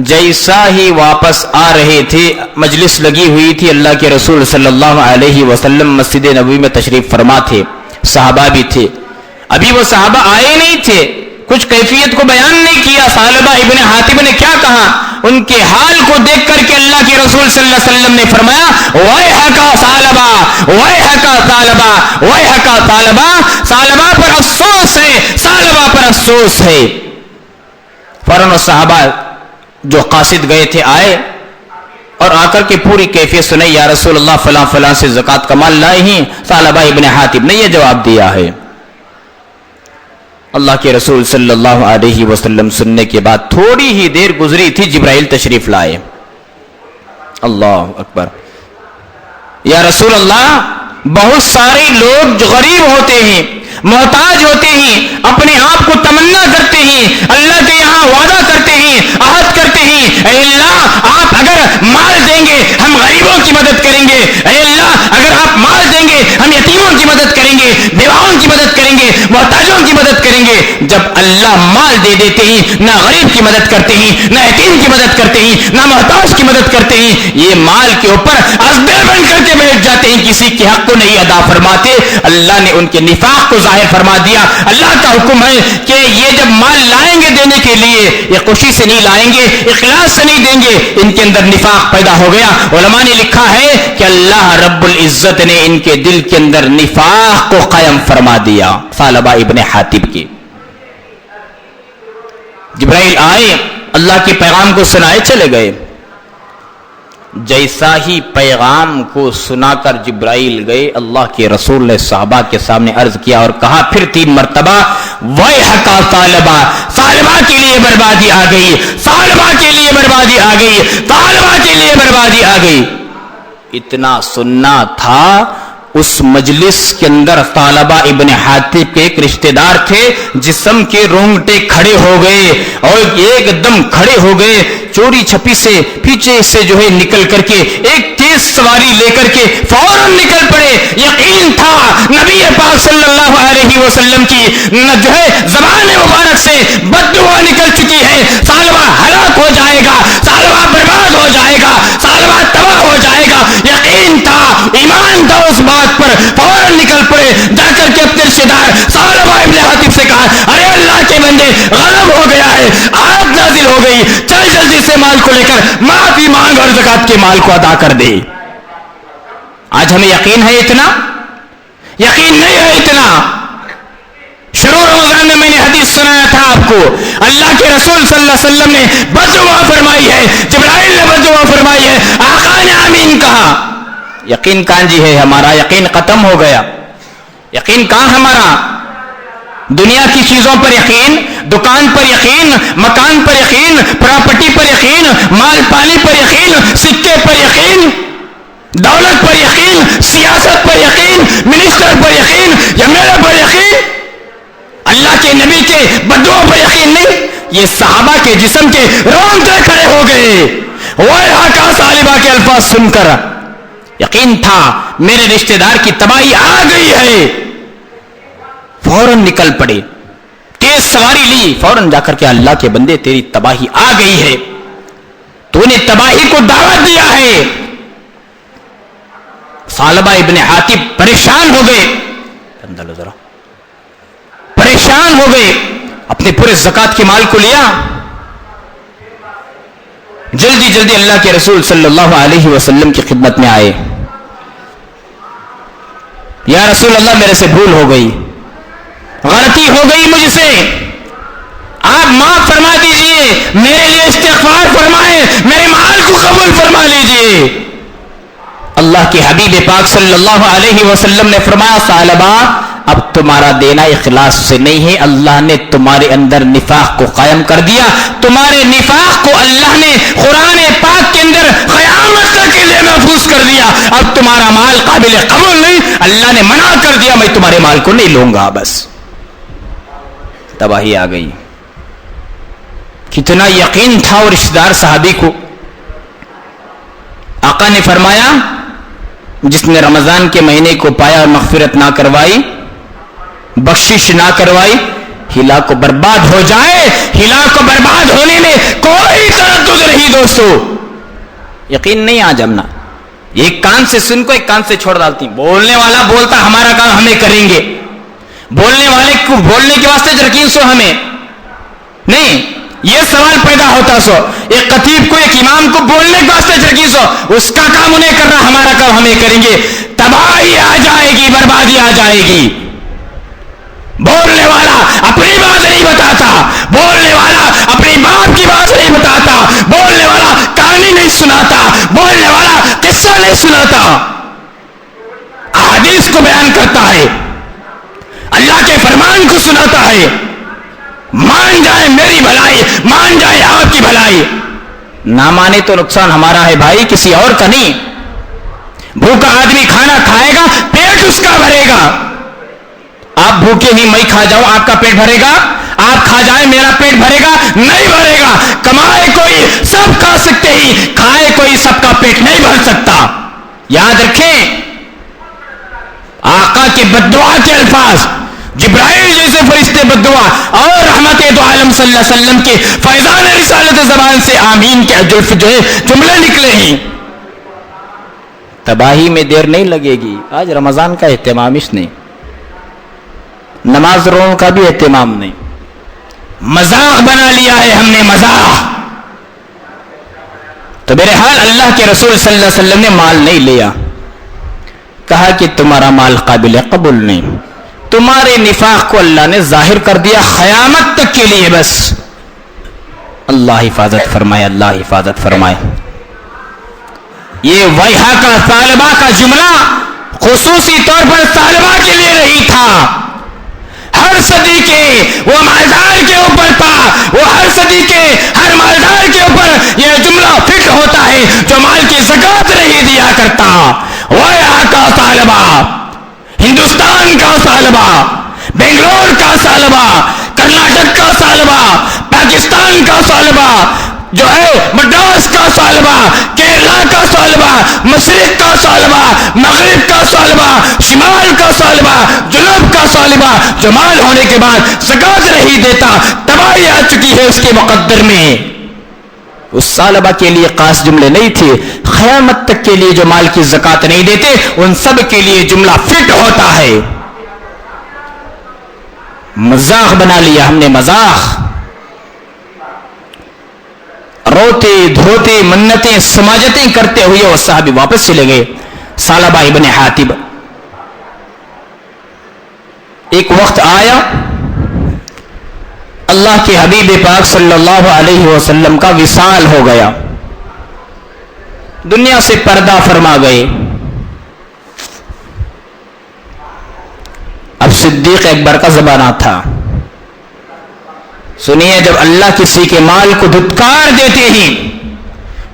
جیسا ہی واپس آ رہے تھے مجلس لگی ہوئی تھی، اللہ کے رسول صلی اللہ علیہ وسلم مسجد نبوی میں تشریف فرما تھے، صحابہ بھی تھے، ابھی وہ صحابہ آئے نہیں تھے، کچھ کیفیت کو بیان نہیں کیا۔ ثعلبہ ابن حاتب نے کیا کہا؟ ان کے حال کو دیکھ کر کے اللہ کے رسول صلی اللہ علیہ وسلم نے فرمایا وَيْحَكَ ثعلبہ، وَيْحَكَ ثعلبہ، وَيْحَكَ ثعلبہ، ثعلبہ پر افسوس ہے، ثعلبہ پر افسوس ہے۔ فوراً صحابہ جو قاصد گئے تھے آئے اور آ کر کے پوری کیفیت سنائی، یا رسول اللہ فلاں فلاں سے زکات کا مال لائے ہیں۔ ثعلبہ ابن حاتب نے یہ جواب دیا ہے۔ اللہ کے رسول صلی اللہ علیہ وسلم سننے کے بعد تھوڑی ہی دیر گزری تھی، جبرائیل تشریف لائے۔ اللہ اکبر، یا رسول اللہ بہت سارے لوگ جو غریب ہوتے ہیں، محتاج ہوتے ہیں، اپنے آپ کو تمنا کرتے ہیں، اللہ کے یہاں وعدہ کرتے ہیں، عہد کرتے ہیں، اے اللہ آپ اگر مال دیں گے ہم غریبوں کی مدد کریں گے، اے اللہ اگر آپ مال دیں گے ہم یتیموں کی مدد کریں گے، بیواؤں کی مدد کریں گے، محتاجوں کی مدد کریں گے۔ جب اللہ مال دے دیتے ہیں، نہ غریب کی مدد کرتے ہیں، نہ یتیم کی مدد کرتے ہیں، نہ محتاج کی مدد کرتے ہیں، یہ مال کے اوپر ازبے بن کر کے بیٹھ جاتے ہیں، کسی کے حق کو نہیں ادا فرماتے۔ اللہ نے ان کے نفاق کو ظاہر فرما دیا۔ اللہ کا حکم ہے کہ یہ جب مال لائیں گے دینے کے لیے، یہ خوشی سے نہیں لائیں گے، اخلاص سے نہیں دیں گے، ان کے اندر نفاق پیدا ہو گیا۔ علماء نے لکھا ہے کہ اللہ رب العزت نے ان کے دل کے اندر نفاق کو قائم فرما دیا۔ ثعلبہ ابن حاتب کی جبرائیل آئے، اللہ کے پیغام کو سنائے چلے گئے۔ جیسا ہی پیغام کو سنا کر جبرائیل گئے، اللہ کے رسول نے صحابہ کے سامنے عرض کیا اور کہا پھر 3 مرتبہ وَيْحَكَ ثعلبہ، ثعلبہ کے لیے بربادی آ گئی، ثعلبہ کے لیے بربادی آ گئی، ثعلبہ کے لیے بربادی آ گئی۔ اتنا سننا تھا اس مجلس کے اندر ثعلبہ ابن حاتب کے ایک رشتہ دار تھے، جسم کے رونگٹے کھڑے ہو گئے اور ایک دم کھڑے ہو گئے، چوری چھپی سے پیچھے سے جو ہے نکل کر کے ایک تیز سواری لے کر کے فوراً نکل پڑے۔ یقین تھا نبی پاک صلی اللہ علیہ وسلم کی جو ہے زبان مبارک سے بد دعا نکل چکی ہے، ثعلبہ ہلاک ہو جائے گا، ثعلبہ برباد ہو جائے گا، ثعلبہ تباہ ہو جائے گا۔ یقین تھا، ایمان تھا اس بات پر، فوراً نکل پڑے، جا کر کے اپنے رشتہ دار ثعلبہ ابن حاتب سے کہا ارے اللہ کے بندے غضب ہو گیا ہے، آیت نازل ہو گئی، چل جلدی سے مال کو لے کر معافی مانگ اور زکات کے مال کو ادا کر دے۔ آج ہمیں یقین ہے اتنا؟ یقین نہیں ہے اتنا۔ شروع رمضان میں نے حدیث سنایا تھا آپ کو، اللہ کے رسول صلی اللہ علیہ وسلم نے بددعا فرمائی ہے، جبرائیل نے بددعا فرمائی ہے، آقا نے آمین کہا۔ یقین کہاں جی ہے ہمارا؟ یقین ختم ہو گیا۔ یقین کہاں ہمارا؟ دنیا کی چیزوں پر یقین، دکان پر یقین، مکان پر یقین، پراپرٹی پر یقین، مال پانی پر یقین، سکے پر یقین، دولت پر یقین، سیاست پر یقین، منسٹر پر یقین، ایم پر یقین، اللہ کے نبی کے بدعوں پر یقین نہیں۔ یہ صحابہ کے جسم کے رونگٹے کھڑے ہو گئے۔ وَيْحَكَ ثعلبہ کے الفاظ سن کر یقین تھا میرے رشتہ دار کی تباہی آ گئی ہے، فوراً نکل پڑے، تیز سواری لی، فوراً جا کر کے اللہ کے بندے تیری تباہی آ گئی ہے، تو نے تباہی کو دعوت دیا ہے۔ ثعلبہ ابن حاتب پریشان ہو گئے، پریشان ہو گئے، اپنے پورے زکات کے مال کو لیا، جلدی جلدی اللہ کے رسول صلی اللہ علیہ وسلم کی خدمت میں آئے۔ یا رسول اللہ میرے سے بھول ہو گئی، غلطی ہو گئی مجھ سے، آپ معاف فرما دیجئے، میرے لیے استغفار فرمائیں، میرے مال کو قبول فرما لیجئے۔ اللہ کے حبیب پاک صلی اللہ علیہ وسلم نے فرمایا ثعلبہ اب تمہارا دینا اخلاص سے نہیں ہے، اللہ نے تمہارے اندر نفاق کو قائم کر دیا، تمہارے نفاق کو اللہ نے قرآن پاک کے اندر قیامت تک کے لیے محفوظ کر دیا۔ اب تمہارا مال قابل قبول نہیں، اللہ نے منع کر دیا میں تمہارے مال کو نہیں لوں گا، بس تباہی آ گئی۔ کتنا یقین تھا اور رشتہ دار صحابی کو، آقا نے فرمایا جس نے رمضان کے مہینے کو پایا اور مغفرت نہ کروائی، بخشش نہ کروائی، ہلاک کو برباد ہو جائے۔ ہلاک کو برباد ہونے میں کوئی تردد نہیں دوستو، یقین نہیں آ جمنا، ایک کان سے سن کو ایک کان سے چھوڑ ڈالتی۔ بولنے والا بولتا ہمارا کام ہمیں کریں گے، بولنے والے کو بولنے کے واسطے یقین سو ہمیں نہیں، یہ سوال پیدا ہوتا سو ایک خطیب کو ایک امام کو بولنے کے واسطے یقین سو اس کا کام انہیں کرنا، ہمارا کام ہمیں کریں گے، تباہی آ جائے گی، بربادی آ جائے گی۔ بولنے والا اپنی بات نہیں بتاتا، بولنے والا اپنی باپ کی بات نہیں بتاتا، بولنے والا کہانی نہیں سناتا، بولنے والا قصہ نہیں سناتا، احادیث کو بیان کرتا ہے، اللہ کے فرمان کو سناتا ہے۔ مان جائے میری بھلائی، مان جائے آپ کی بھلائی، نہ مانے تو نقصان ہمارا ہے بھائی، کسی اور کا نہیں۔ بھوکا آدمی کھانا کھائے گا، پیٹ اس کا بھرے گا۔ آپ بھوکے ہی میں کھا جاؤں آپ کا پیٹ بھرے گا؟ آپ کھا جائیں میرا پیٹ بھرے گا؟ نہیں بھرے گا۔ کمائے کوئی سب کھا سکتے ہی، کھائے کوئی سب کا پیٹ نہیں بھر سکتا۔ یاد رکھیں آقا کے بددعا کے الفاظ، جبرائیل جیسے فرشتے بددعا اور رحمت دو عالم صلی اللہ علیہ وسلم کے فیضان رسالت زبان سے آمین کے جو ہے جملے نکلے ہیں۔ تباہی میں دیر نہیں لگے گی۔ آج رمضان کا اہتمام اس نے، نماز روزوں کا بھی اہتمام نہیں، مذاق بنا لیا ہے ہم نے، مذاق۔ تو بہرحال اللہ کے رسول صلی اللہ علیہ وسلم نے مال نہیں لیا، کہا کہ تمہارا مال قابل قبول نہیں، تمہارے نفاق کو اللہ نے ظاہر کر دیا قیامت تک کے لیے، بس اللہ حفاظت فرمائے، اللہ حفاظت فرمائے۔ یہ ویحا کا طالبہ کا جملہ خصوصی طور پر طالبہ کے لیے نہیں تھا، ہر صدی کے وہ مالدار کے اوپر تھا، وہ ہر صدی کے ہر مالدار کے اوپر یہ جملہ فٹ ہوتا ہے جو مال کی زکات نہیں دیا کرتا۔ ویحا کا طالبہ، ہندوستان کا طالبہ، بنگلور کا طالبہ، کرناٹک کا طالبہ، پاکستان کا طالبہ، جو ہے مدراس کا طالبہ، کیرلا کا طالبہ، مشرق کا طالبہ، مغرب کا طالبہ، شمال کا طالبہ، جنوب کا طالبہ، جو مال ہونے کے بعد زکات نہیں دیتا، تباہی آ چکی ہے اس کے مقدر میں۔ اس طالبہ کے لیے خاص جملے نہیں تھے، قیامت تک کے لیے جو مال کی زکات نہیں دیتے ان سب کے لیے جملہ فٹ ہوتا ہے۔ مذاق بنا لیا ہم نے، مذاق۔ روتے دھوتے منتیں سماجتیں کرتے ہوئے وہ صحابی واپس چلے گئے۔ ثعلبہ ابن حاتب، ایک وقت آیا اللہ کے حبیب پاک صلی اللہ علیہ وسلم کا وصال ہو گیا، دنیا سے پردہ فرما گئے۔ اب صدیق اکبر کا زمانہ تھا۔ سنیے، جب اللہ کسی کے مال کو دھتکار دیتے ہیں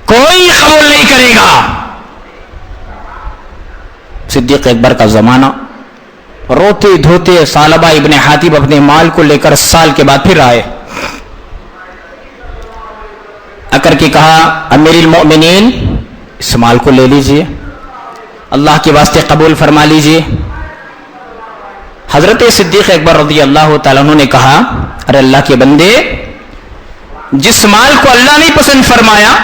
کوئی قبول نہیں کرے گا۔ صدیق اکبر کا زمانہ، روتے دھوتے ثعلبہ ابن حاتب اپنے مال کو لے کر سال کے بعد پھر آئے، آ کر کے کہا امیر المؤمنین اس مال کو لے لیجئے، اللہ کے واسطے قبول فرما لیجئے۔ حضرت صدیق اکبر رضی اللہ تعالیٰ عنہ نے کہا ارے اللہ کے بندے، جس مال کو اللہ نے پسند فرمایا،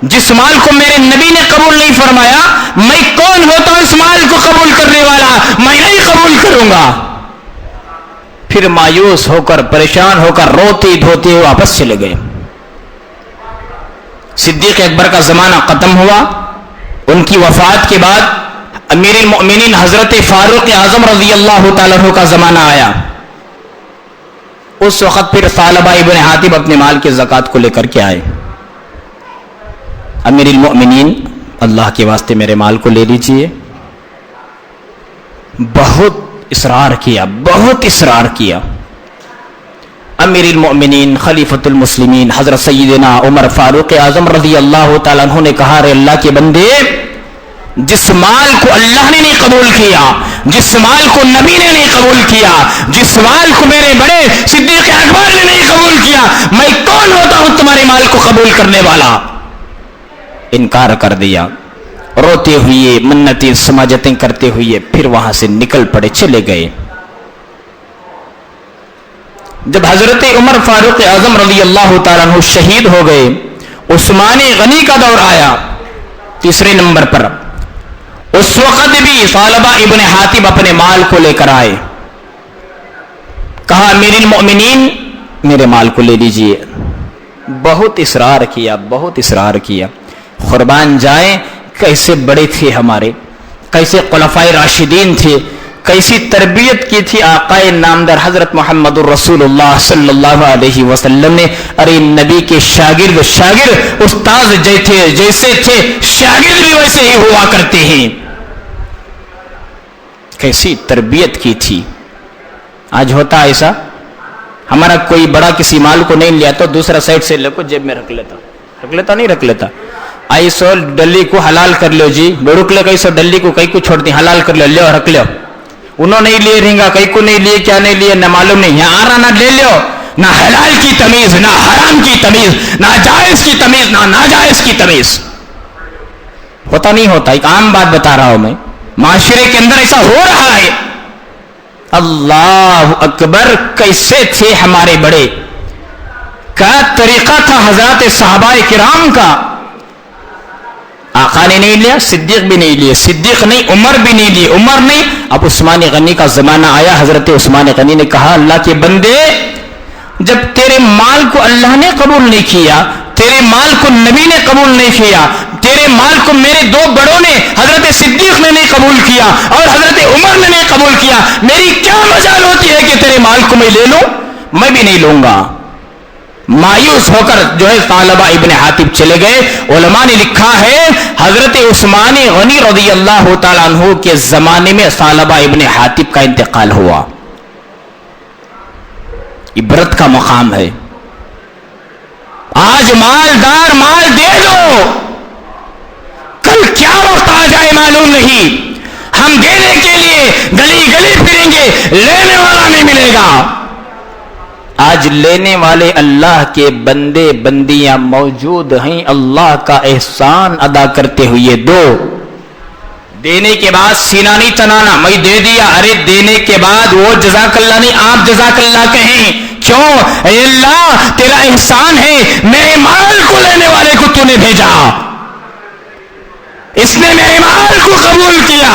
جس مال کو میرے نبی نے قبول نہیں فرمایا، میں کون ہوتا ہوں اس مال کو قبول کرنے والا؟ میں نہیں قبول کروں گا۔ پھر مایوس ہو کر پریشان ہو کر روتے دھوتے ہوئے واپس چلے گئے۔ صدیق اکبر کا زمانہ ختم ہوا، ان کی وفات کے بعد امیر المؤمنین حضرت فاروق اعظم رضی اللہ تعالیٰ عنہ کا زمانہ آیا۔ اس وقت پھر ثعلبہ ابن حاتب اپنے مال کی زکات کو لے کر کے آئے، امیر المؤمنین اللہ کے واسطے میرے مال کو لے لیجئے۔ بہت اصرار کیا، بہت اصرار کیا۔ امیر المؤمنین خلیفۃ المسلمین حضرت سیدنا عمر فاروق اعظم رضی اللہ تعالیٰ عنہ نے کہا، رے اللہ کے بندے، جس مال کو اللہ نے نہیں قبول کیا، جس مال کو نبی نے نہیں قبول کیا، جس مال کو میرے بڑے صدیق اکبر نے نہیں قبول کیا، میں کون ہوتا ہوں تمہارے مال کو قبول کرنے والا؟ انکار کر دیا، روتے ہوئے منتیں سماجتیں کرتے ہوئے پھر وہاں سے نکل پڑے، چلے گئے۔ جب حضرت عمر فاروق اعظم رضی اللہ تعالیٰ عنہ شہید ہو گئے، عثمان غنی کا دور آیا تیسرے نمبر پر۔ اس وقت بھی ثعلبہ ابن حاتب اپنے مال کو لے کر آئے، کہا امیر المؤمنین میرے مال کو لے لیجئے۔ بہت اصرار کیا، بہت اصرار کیا۔ قربان جائیں، کیسے بڑے تھے ہمارے، کیسے خلفائے راشدین تھے، کیسی تربیت کی تھی آقا نامدار حضرت محمد الرسول اللہ صلی اللہ علیہ وسلم نے۔ ارے نبی کے شاگرد استاد جیسے تھے، شاگرد بھی ویسے ہی ہوا کرتے ہیں۔ کیسی تربیت کی تھی۔ آج ہوتا ایسا، ہمارا کوئی بڑا کسی مال کو نہیں لیا تو دوسرا سائڈ سے لے کو جیب میں رکھ لیتا ایسو ڈلی کو حلال کر لو جی، بڑک لے کئی سو ڈلی کو کئی کو چھوڑ دی، حلال کر لو، لو رکھ لو۔ انہوں نہیں لیے رہنگا، کئی کو نہیں لیے، کیا نہیں لیے نہ معلوم نہیں، یہاں آ رہا نہ لے لو، نہ حلال کی تمیز، نہ حرام کی تمیز، نہ جائز کی تمیز، نہ ناجائز کی تمیز۔ ہوتا نہیں ہوتا، ایک عام بات بتا رہا ہوں میں، معاشرے کے اندر ایسا ہو رہا ہے۔ اللہ اکبر، کیسے تھے ہمارے بڑے، کیا طریقہ تھا حضرات صحابہ کرام کا۔ آقا نے نہیں لیا، صدیق بھی نہیں لیے، صدیق نہیں عمر بھی نہیں لیے، عمر نہیں۔ اب عثمان غنی کا زمانہ آیا، حضرت عثمان غنی نے کہا، اللہ کے بندے، جب تیرے مال کو اللہ نے قبول نہیں کیا، تیرے مال کو نبی نے قبول نہیں کیا، تیرے مال کو میرے دو بڑوں نے حضرت صدیق نے نہیں قبول کیا اور حضرت عمر نے نہیں قبول کیا، میری کیا مجال ہوتی ہے کہ تیرے مال کو میں لے لوں؟ میں بھی نہیں لوں گا۔ مایوس ہو کر جو ہے ثعلبہ ابن حاتب چلے گئے۔ علماء نے لکھا ہے حضرت عثمان غنی رضی اللہ تعالیٰ عنہ کے زمانے میں ثعلبہ ابن حاتب کا انتقال ہوا۔ عبرت کا مقام ہے۔ آج مالدار مال دے دو، کل کیا وقت آ جائے معلوم نہیں۔ ہم دینے کے لیے گلی گلی پھریں گے، لینے والا نہیں ملے گا۔ آج لینے والے اللہ کے بندے بندیاں موجود ہیں، اللہ کا احسان ادا کرتے ہوئے دو۔ دینے کے بعد سینہ نہیں تنانا، میں دے دیا، ارے دینے کے بعد وہ جزاک اللہ نہیں، آپ جزاک اللہ کہیں۔ کیوں؟ اے اللہ تیرا احسان ہے، میرے مال کو لینے والے کو تو نے بھیجا، اس نے میرے مال کو قبول کیا۔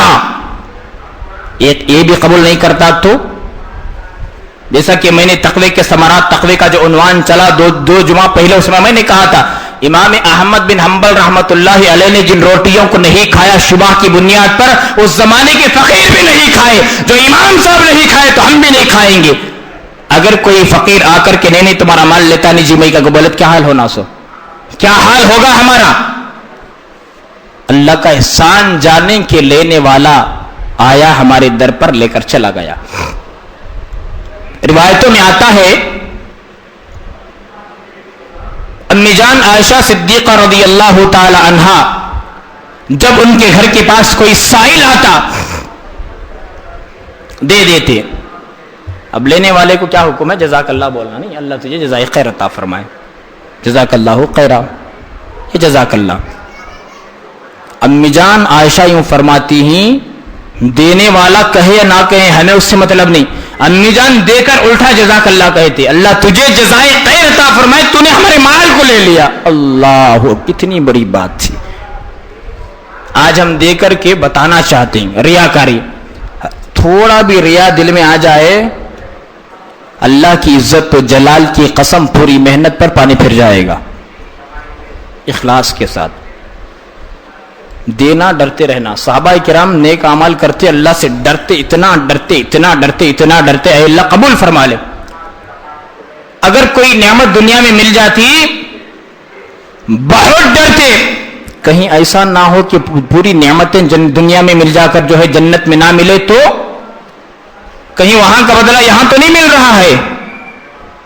یہ بھی قبول نہیں کرتا تو جیسا کہ میں نے تقوی کے ثمرات، تقوی کا جو عنوان چلا دو جمعہ پہلے، اس میں نے کہا تھا امام احمد بن حنبل رحمت اللہ علیہ نے جن روٹیوں کو نہیں کھایا شبہ کی بنیاد پر، اس زمانے کے فقیر بھی نہیں کھائے، جو امام صاحب نہیں کھائے تو ہم بھی نہیں کھائیں گے۔ اگر کوئی فقیر آ کر کے نہیں تمہارا مال لیتا نہیں جی میں کا بولت، کیا حال ہونا سو، کیا حال ہوگا ہمارا؟ اللہ کا احسان جانے کے لینے والا آیا ہمارے در پر، لے کر چلا گیا۔ روایتوں میں آتا ہے امی جان عائشہ صدیقہ رضی اللہ تعالی عنہا جب ان کے گھر کے پاس کوئی سائل آتا دے دیتے۔ اب لینے والے کو کیا حکم ہے؟ جزاک اللہ بولنا نہیں، اللہ تجھے جزائے خیر عطا فرمائے، جزاک اللہ خیرہ، یہ جزاک اللہ۔ امی جان عائشہ یوں فرماتی ہیں، دینے والا کہے یا نہ کہے ہمیں اس سے مطلب نہیں، امی جان دے کر الٹا جزاک اللہ کہتے، اللہ تجھے جزائے خیر عطا فرمائے، تو نے ہمارے مال کو لے لیا۔ اللہ، کتنی بڑی بات تھی۔ آج ہم دے کر کے بتانا چاہتے ہیں، ریاکاری، تھوڑا بھی ریا دل میں آ جائے، اللہ کی عزت و جلال کی قسم پوری محنت پر پانی پھر جائے گا۔ اخلاص کے ساتھ دینا، ڈرتے رہنا۔ صحابہ کرام نیک اعمال کرتے، اللہ سے ڈرتے، اتنا ڈرتے اتنا ڈرتے اتنا ڈرتے، اے اللہ قبول فرما لے۔ اگر کوئی نعمت دنیا میں مل جاتی بہت ڈرتے، کہیں ایسا نہ ہو کہ پوری نعمتیں دنیا میں مل جا کر جو ہے جنت میں نہ ملے تو کہیں وہاں کا بدلہ یہاں تو نہیں مل رہا ہے.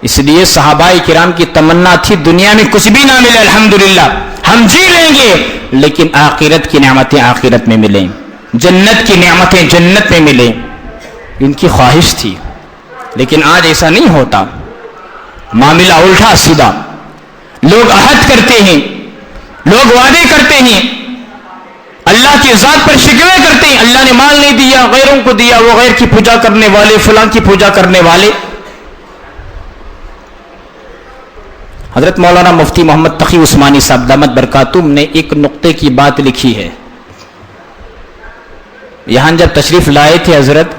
اس لیے صحابہ کرام کی تمنا تھی دنیا میں کچھ بھی نہ ملے الحمدللہ ہم جی لیں گے, لیکن آخرت کی نعمتیں آخرت میں ملیں, جنت کی نعمتیں جنت میں ملیں. ان کی خواہش تھی. لیکن آج ایسا نہیں ہوتا, معاملہ الٹا سیدھا. لوگ عہد کرتے ہیں, لوگ وعدے کرتے ہیں, اللہ کی ذات پر شکوے کرتے ہیں, اللہ نے مال نہیں دیا, غیروں کو دیا, وہ غیر کی پوجا کرنے والے, فلاں کی پوجا کرنے والے. حضرت مولانا مفتی محمد تقی عثمانی صاحب دامت برکاتہم نے ایک نقطے کی بات لکھی ہے. یہاں جب تشریف لائے تھے حضرت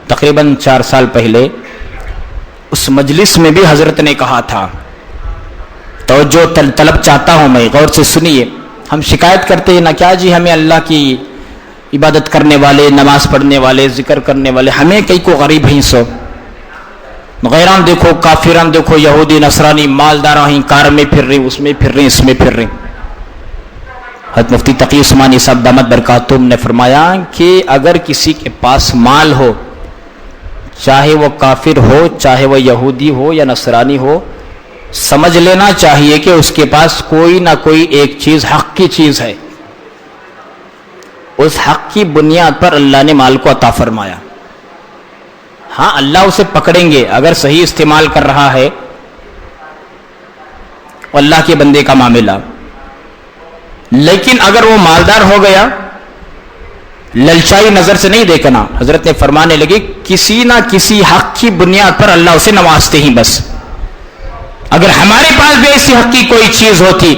تقریباً 4 سال پہلے, اس مجلس میں بھی حضرت نے کہا تھا, توجہ طلب چاہتا ہوں میں, غور سے سنیے. ہم شکایت کرتے ہیں نا کیا جی, ہمیں اللہ کی عبادت کرنے والے, نماز پڑھنے والے, ذکر کرنے والے, ہمیں کئی کو غریب ہیں سو, غیران دیکھو, کافران دیکھو, یہودی نصرانی, مالدار ہیں, کار میں پھر رہے, اس میں پھر رہے, اس میں پھر رہے. حضرت مفتی تقی عثمانی صاحب دامت برکاتہم نے فرمایا کہ اگر کسی کے پاس مال ہو, چاہے وہ کافر ہو, چاہے وہ یہودی ہو یا نصرانی ہو, سمجھ لینا چاہیے کہ اس کے پاس کوئی نہ کوئی ایک چیز حق کی چیز ہے. اس حق کی بنیاد پر اللہ نے مال کو عطا فرمایا. ہاں اللہ اسے پکڑیں گے اگر صحیح استعمال کر رہا ہے, اللہ کے بندے کا معاملہ. لیکن اگر وہ مالدار ہو گیا, للچائی نظر سے نہیں دیکھنا. حضرت نے فرمانے لگے کسی نہ کسی حق کی بنیاد پر اللہ اسے نوازتے ہیں بس. اگر ہمارے پاس بھی ایسی حق کی کوئی چیز ہوتی,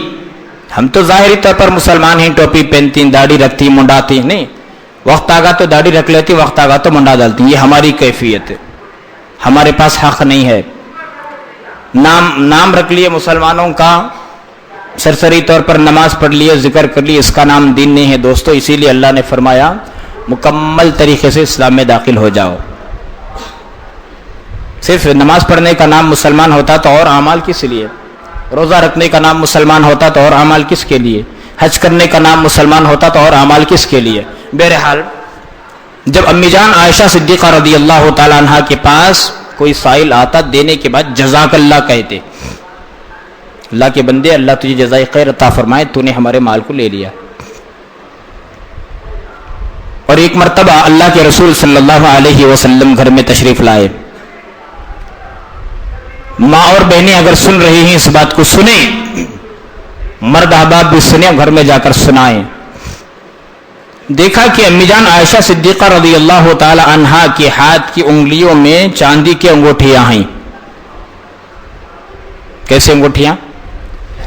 ہم تو ظاہری طور پر مسلمان ہیں, ٹوپی پہنتی, داڑھی رکھتی, منڈاتی, نہیں, وقت آگا تو داڑھی رکھ لیتی, وقت آگا تو منڈا ڈالتی. یہ ہماری کیفیت ہے, ہمارے پاس حق نہیں ہے. نام رکھ لیے مسلمانوں کا, سرسری طور پر نماز پڑھ لیے, ذکر کر لیے, اس کا نام دین نہیں ہے دوستو. اسی لیے اللہ نے فرمایا مکمل طریقے سے اسلام میں داخل ہو جاؤ. صرف نماز پڑھنے کا نام مسلمان ہوتا تو اور اعمال کس لیے, روزہ رکھنے کا نام مسلمان ہوتا تو اور اعمال کس کے لیے, حج کرنے کا نام مسلمان ہوتا تو اور اعمال کس کے لیے. بہرحال جب امی جان عائشہ صدیقہ رضی اللہ تعالی عنہا کے پاس کوئی سائل آتا, دینے کے بعد جزاک اللہ کہتے, اللہ کے بندے اللہ تجھے جزائے خیر عطا فرمائے, تو نے ہمارے مال کو لے لیا. اور ایک مرتبہ اللہ کے رسول صلی اللہ علیہ وسلم گھر میں تشریف لائے. ماں اور بہنیں اگر سن رہی ہیں اس بات کو سنیں, مرد احباب بھی سنیں, گھر میں جا کر سنائیں. دیکھا کہ امی جان عائشہ صدیقہ رضی اللہ تعالی عنہا کے ہاتھ کی انگلیوں میں چاندی کے انگوٹھیاں ہیں. کیسے انگوٹھیاں؟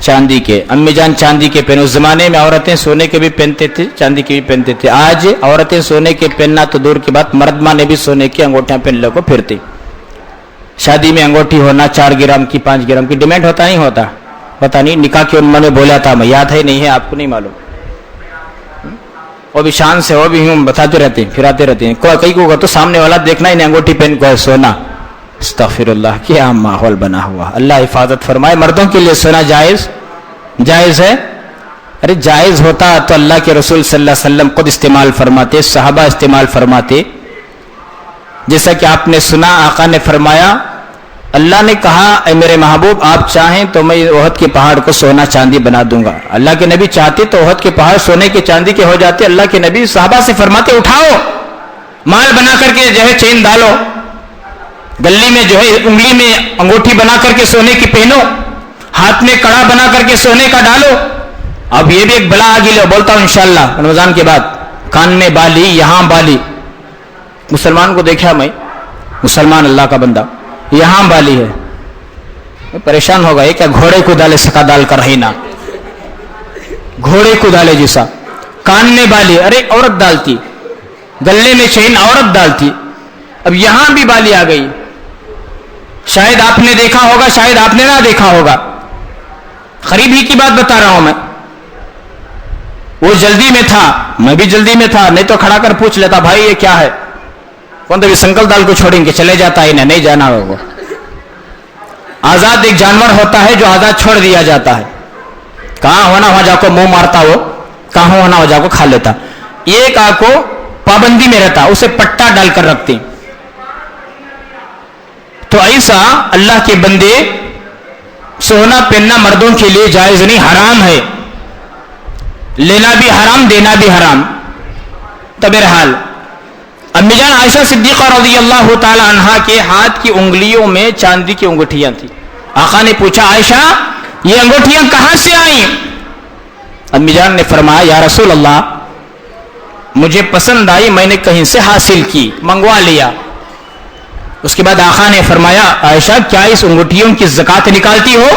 چاندی کے. امی جان چاندی کے پہنے. اس زمانے میں عورتیں سونے کے بھی پہنتے تھے, چاندی کے بھی پہنتے تھے. آج عورتیں سونے کے پہننا تو دور کی بات, مرد ماں نے بھی سونے کی انگوٹھیاں پہننے کو پھرتی. شادی میں انگوٹھی ہونا 4 گرام کی, 5 گرام کی, ڈیمانڈ ہوتا نہیں ہوتا, پتا نہیں. نکاح کے انہوں نے بولا تھا, میں یاد ہے نہیں ہے آپ کو نہیں معلوم, وہ بھی شان سے, وہ بھی ہوں بتاتے رہتے ہیں, پھراتے رہتے ہیں. کئی کو تو سامنے والا دیکھنا ہی نہیں انگوٹھی پہن کو ہے سونا. استغفر اللہ, کیا ماحول بنا ہوا. اللہ حفاظت فرمائے. مردوں کے لیے سونا جائز ہے. ارے جائز ہوتا تو اللہ کے رسول صلی اللہ علیہ وسلم خود استعمال فرماتے, صحابہ استعمال فرماتے. جیسا کہ آپ نے سنا, آقا نے فرمایا, اللہ نے کہا اے میرے محبوب آپ چاہیں تو میں احد کے پہاڑ کو سونا چاندی بنا دوں گا. اللہ کے نبی چاہتے تو احد کے پہاڑ سونے کے چاندی کے ہو جاتے. اللہ کے نبی صحابہ سے فرماتے اٹھاؤ, مال بنا کر کے جو ہے چین ڈالو, گلی میں جو ہے انگلی میں انگوٹھی بنا کر کے سونے کی پہنو, ہاتھ میں کڑا بنا کر کے سونے کا ڈالو. اب یہ بھی ایک بلا آگے لو, بولتا ہوں انشاءاللہ رمضان کے بعد. کان میں بالی, یہاں بالی. مسلمان کو دیکھا میں, مسلمان اللہ کا بندہ, یہاں بالی ہے, پریشان ہوگا. یہ کیا گھوڑے کو ڈالے سکا ڈال کر ہی نا, گھوڑے کو ڈالے جیسا. کان میں بالی, ارے عورت ڈالتی. گلے میں چین عورت ڈالتی. اب یہاں بھی بالی آ گئی. شاید آپ نے دیکھا ہوگا, شاید آپ نے نہ دیکھا ہوگا. قریب ہی کی بات بتا رہا ہوں میں. وہ جلدی میں تھا, میں بھی جلدی میں تھا, نہیں تو کھڑا کر پوچھ لیتا بھائی یہ کیا ہے. کون تو بھی سنکل دال کو چھوڑیں گے, چلے جاتا ہے, نہیں جانا ہوگا. آزاد ایک جانور ہوتا ہے جو آزاد چھوڑ دیا جاتا ہے, کہاں ہونا وہاں جا کو منہ مارتا, وہ کہاں ہونا وہاں جا کو کھا لیتا. ایک آ کو پابندی میں رہتا, اسے پٹا ڈال کر رکھتے. تو ایسا اللہ کے بندے سونا پہننا مردوں کے لیے جائز نہیں، حرام ہے، لینا بھی حرام دینا بھی حرام۔ تو بہرحال امی جان عائشہ صدیقہ رضی اللہ تعالی عنہا کے ہاتھ کی انگلیوں میں چاندی کی انگوٹھیاں تھیں۔ آقا نے پوچھا عائشہ یہ انگوٹھیاں کہاں سے آئیں؟ امی جان نے فرمایا یا رسول اللہ مجھے پسند آئی، میں نے کہیں سے حاصل کی، منگوا لیا۔ اس کے بعد آقا نے فرمایا عائشہ کیا اس انگوٹھیوں کی زکات نکالتی ہو؟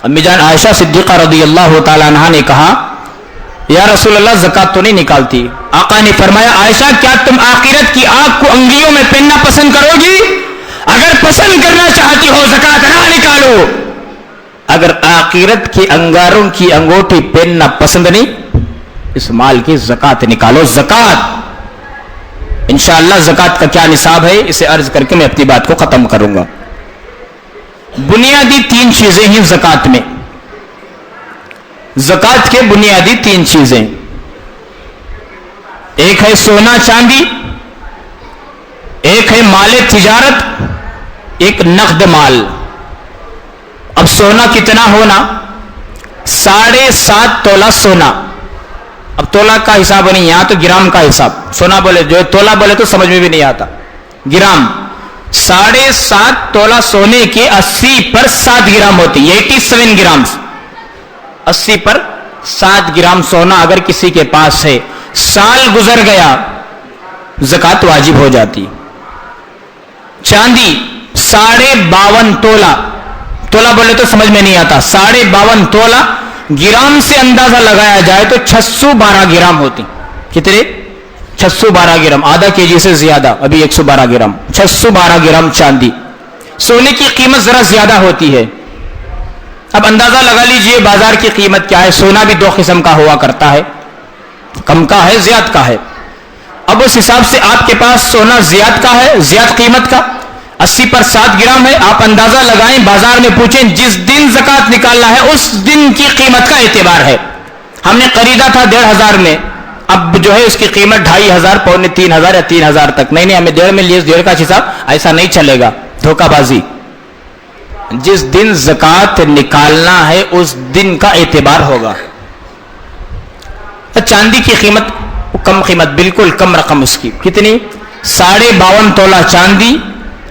امی جان عائشہ صدیقہ رضی اللہ تعالی عنہا نے کہا یا رسول اللہ زکات تو نہیں نکالتی۔ آقا نے فرمایا عائشہ کیا تم آخرت کی آگ کو انگلیوں میں پہننا پسند کرو گی؟ اگر پسند کرنا چاہتی ہو زکات نہ نکالو، اگر آخرت کے انگاروں کی انگوٹھی پہننا پسند نہیں، اس مال کی زکات نکالو۔ زکات انشاءاللہ زکات کا کیا نصاب ہے اسے عرض کر کے میں اپنی بات کو ختم کروں گا۔ بنیادی 3 چیزیں ہیں زکات میں، زکات کے بنیادی 3 چیزیں، ایک ہے سونا چاندی، ایک ہے مال تجارت، ایک نقد مال۔ اب سونا کتنا ہونا؟ 7.5 تولہ سونا۔ اب تولہ کا حساب نہیں، یہاں تو گرام کا حساب، سونا بولے جو تولہ بولے تو سمجھ میں بھی نہیں آتا، گرام۔ 7.5 تولہ سونے کے 80 پر 7 گرام ہوتی، 87 گرام۔ 80 پر 7 گرام سونا اگر کسی کے پاس ہے، سال گزر گیا زکات واجب ہو جاتی۔ چاندی 52.5 تولہ، تولہ بولے تو سمجھ میں نہیں آتا، 52.5 تولہ گرام سے اندازہ لگایا جائے تو 612 گرام ہوتی۔ کتنے؟ 612 گرام، آدھا کے جی سے زیادہ، ابھی 112 گرام، 612 گرام چاندی۔ سونے کی قیمت ذرا زیادہ ہوتی ہے۔ اب اندازہ لگا لیجئے بازار کی قیمت کیا ہے۔ سونا بھی 2 قسم کا ہوا کرتا ہے، کم کا ہے، زیاد کا ہے۔ اب اس حساب سے آپ کے پاس سونا زیاد کا ہے، زیاد قیمت کا، 80 پر 7 گرام ہے۔ آپ اندازہ لگائیں، بازار میں پوچھیں جس دن زکات نکالنا ہے اس دن کی قیمت کا اعتبار ہے۔ ہم نے خریدا تھا 1,500 میں، اب جو ہے اس کی قیمت 2,500، 2,500 یا 3,000 تک۔ نہیں ہمیں 1,500 میں لیے، 1,500 کا حساب ایسا نہیں چلے گا، دھوکہ بازی۔ جس دن زکات نکالنا ہے اس دن کا اعتبار ہوگا۔ چاندی کی قیمت کم قیمت، بالکل کم رقم اس کی، کتنی؟ 52.5 تولہ چاندی،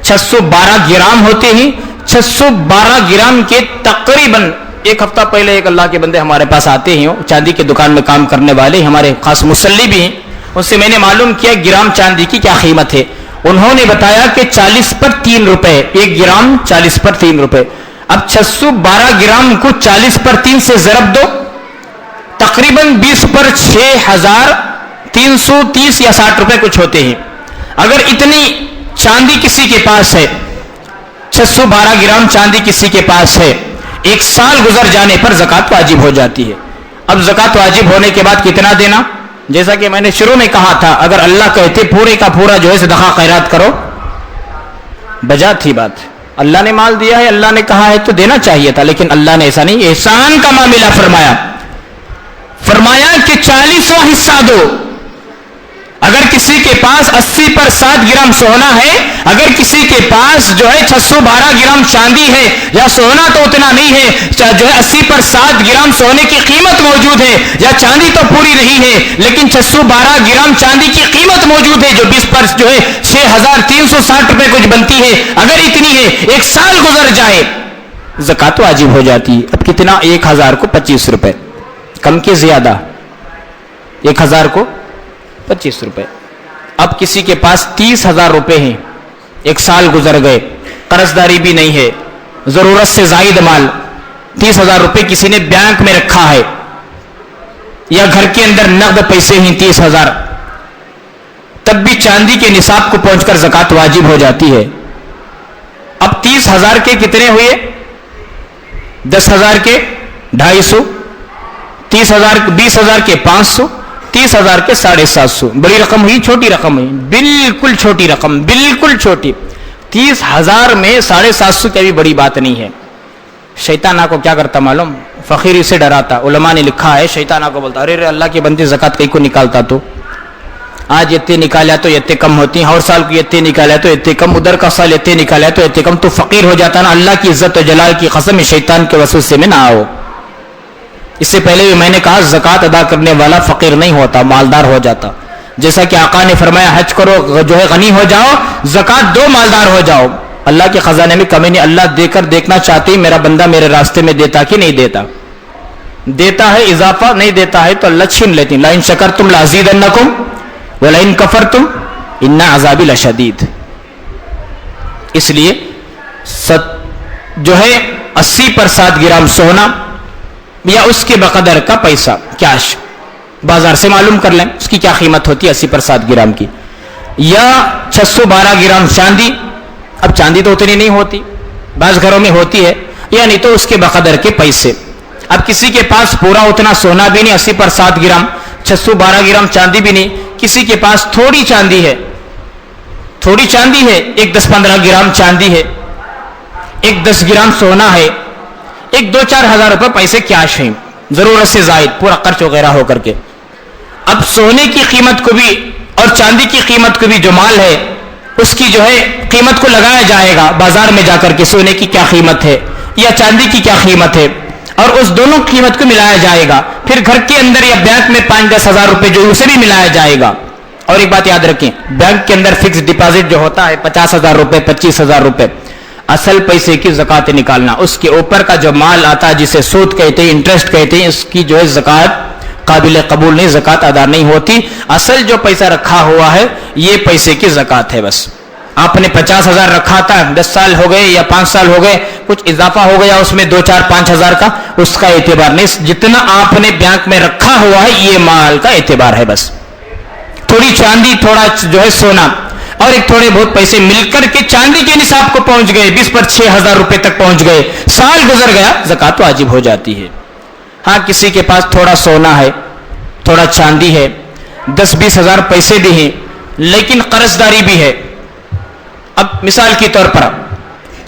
612 گرام ہوتے ہیں۔ 612 گرام کے تقریباً ایک ہفتہ پہلے ایک اللہ کے بندے ہمارے پاس آتے ہیں، چاندی کی دکان میں کام کرنے والے، ہمارے خاص مسلی بھی ہیں، ان سے میں نے معلوم کیا گرام چاندی کی کیا قیمت ہے۔ انہوں نے بتایا کہ 40 پر 3 روپے، 1 گرام 40 پر 3 روپے۔ اب 612 گرام کو 40 پر 3 سے ضرب دو، تقریباً 20 پر 6,330 یا 60 روپے کچھ ہوتے ہیں۔ اگر اتنی چاندی کسی کے پاس ہے، 612 گرام چاندی کسی کے پاس ہے، 1 سال گزر جانے پر زکات واجب ہو جاتی ہے۔ اب زکات واجب ہونے کے بعد کتنا دینا؟ جیسا کہ میں نے شروع میں کہا تھا، اگر اللہ کہتے پورے کا پورا جو ہے صدقہ خیرات کرو، بجا تھی بات۔ اللہ نے مال دیا ہے، اللہ نے کہا ہے تو دینا چاہیے تھا، لیکن اللہ نے ایسا نہیں، احسان کا معاملہ فرمایا کہ 40واں حصہ دو۔ اگر کسی کے پاس 80 پر 7 گرام سونا ہے، اگر کسی کے پاس جو ہے 612 گرام چاندی ہے، یا سونا تو اتنا نہیں ہے، جو ہے 80 پر 7 گرام سونے کی قیمت موجود ہے، یا چاندی تو پوری نہیں ہے لیکن 612 گرام چاندی کی قیمت موجود ہے، جو 20 پر جو ہے 6,360 روپے کچھ بنتی ہے، اگر اتنی ہے، 1 سال گزر جائے زکات واجب ہو جاتی ہے۔ اب کتنا؟ 1,000 کو 25 روپے، کم کے زیادہ؟ 1,000 کو 25 روپے۔ اب کسی کے پاس 30,000 روپے ہیں، 1 سال گزر گئے، قرض داری بھی نہیں ہے، ضرورت سے زائد مال، 30,000 روپے کسی نے بینک میں رکھا ہے، یا گھر کے اندر نقد پیسے ہیں 30,000، تب بھی چاندی کے نصاب کو پہنچ کر زکات واجب ہو جاتی ہے۔ اب 30,000 کے کتنے ہوئے؟ 10,000 کے 250، 20,000 کے 500، 30,000 کے 750۔ بڑی رقم ہوئی چھوٹی رقم ہوئی؟ بالکل چھوٹی رقم، بالکل چھوٹی۔ 30,000 میں 750 کی بھی بڑی بات نہیں ہے۔ شیطان آپ کو کیا کرتا معلوم؟ فقیری سے ڈراتا۔ علماء نے لکھا ہے شیطان آپ کو بولتا ارے اللہ کے بندے زکات کہیں کو نکالتا تو آج اتنے نکالا تو اتنے کم ہوتی ہیں، اور سال کو اتنے نکالا تو اتنے کم، ادھر کا سال اتنے نکالا تو اتنے کم، تو فقیر ہو جاتا نا۔ اللہ کی عزت و جلال کی قسم شیطان کے وسوسے میں نہ آؤ۔ اس سے پہلے بھی میں نے کہا زکوٰۃ ادا کرنے والا فقیر نہیں ہوتا، مالدار ہو جاتا۔ جیسا کہ آقا نے فرمایا حج کرو جو ہے غنی ہو جاؤ، زکوٰۃ دو مالدار ہو جاؤ۔ اللہ کے خزانے میں کمی نہیں، اللہ دے کر دیکھنا چاہتے میرا بندہ میرے راستے میں دیتا کہ نہیں دیتا، دیتا ہے اضافہ، نہیں دیتا ہے تو اللہ چھین لیتی۔ لئن شکرتم لازیدنکم ولئن کفرتم ان عذابی لشدید۔ اس لیے جو ہے 80 پر 7 گرام سونا یا اس کے بقدر کا پیسہ کیش بازار سے معلوم کر لیں اس کی کیا قیمت ہوتی ہے 80 پر 7 گرام کی، یا 612 گرام چاندی۔ اب چاندی تو اتنی نہیں ہوتی، بعض گھروں میں ہوتی ہے، یا نہیں تو اس کے بقدر کے پیسے۔ اب کسی کے پاس پورا اتنا سونا بھی نہیں 80 پر 7 گرام، 612 گرام چاندی بھی نہیں، کسی کے پاس تھوڑی چاندی ہے، تھوڑی چاندی ہے، ایک 10-15 گرام چاندی ہے، ایک 10 گرام سونا ہے، ایک 2-4 ہزار روپے پیسے کیش ہیں ضرورت سے زائد، پورا خرچ وغیرہ ہو کر کے۔ اب سونے کی قیمت کو بھی اور چاندی کی قیمت کو بھی جو مال ہے اس کی جو ہے قیمت کو لگایا جائے گا بازار میں جا کر کے، سونے کی کیا قیمت ہے یا چاندی کی کیا قیمت ہے، اور اس دونوں قیمت کو ملایا جائے گا۔ پھر گھر کے اندر یا بینک میں 5-10 ہزار روپے جو اسے بھی ملایا جائے گا۔ اور ایک بات یاد رکھیں، بینک کے اندر فکس ڈپازٹ جو ہوتا ہے 50,000 روپے 25,000 روپے، اصل پیسے کی زکوٰۃ نکالنا، اس کے اوپر کا جو مال آتا ہے جسے سود کہتے ہیں، انٹرسٹ کہتے ہیں، اس کی جو ہے زکوٰۃ قابل قبول نہیں، زکوٰۃ ادا نہیں ہوتی۔ اصل جو پیسہ رکھا ہوا ہے یہ پیسے کی زکوٰۃ ہے۔ بس آپ نے 50,000 رکھا تھا، 10 سال ہو گئے یا 5 سال ہو گئے، کچھ اضافہ ہو گیا اس میں 2-4-5 ہزار کا، اس کا اعتبار نہیں، جتنا آپ نے بینک میں رکھا ہوا ہے یہ مال کا اعتبار ہے۔ بس تھوڑی چاندی، تھوڑا جو ہے سونا اور ایک تھوڑے بہت پیسے مل کر کے چاندی کے نصاب کو پہنچ گئے، 20 پر 6,000 روپے تک پہنچ گئے، سال گزر گیا، زکوٰۃ واجب ہو جاتی ہے۔ ہاں کسی کے پاس تھوڑا سونا ہے، تھوڑا چاندی ہے، 10-20 ہزار پیسے بھی ہیں، لیکن قرض داری بھی ہے۔ اب مثال کے طور پر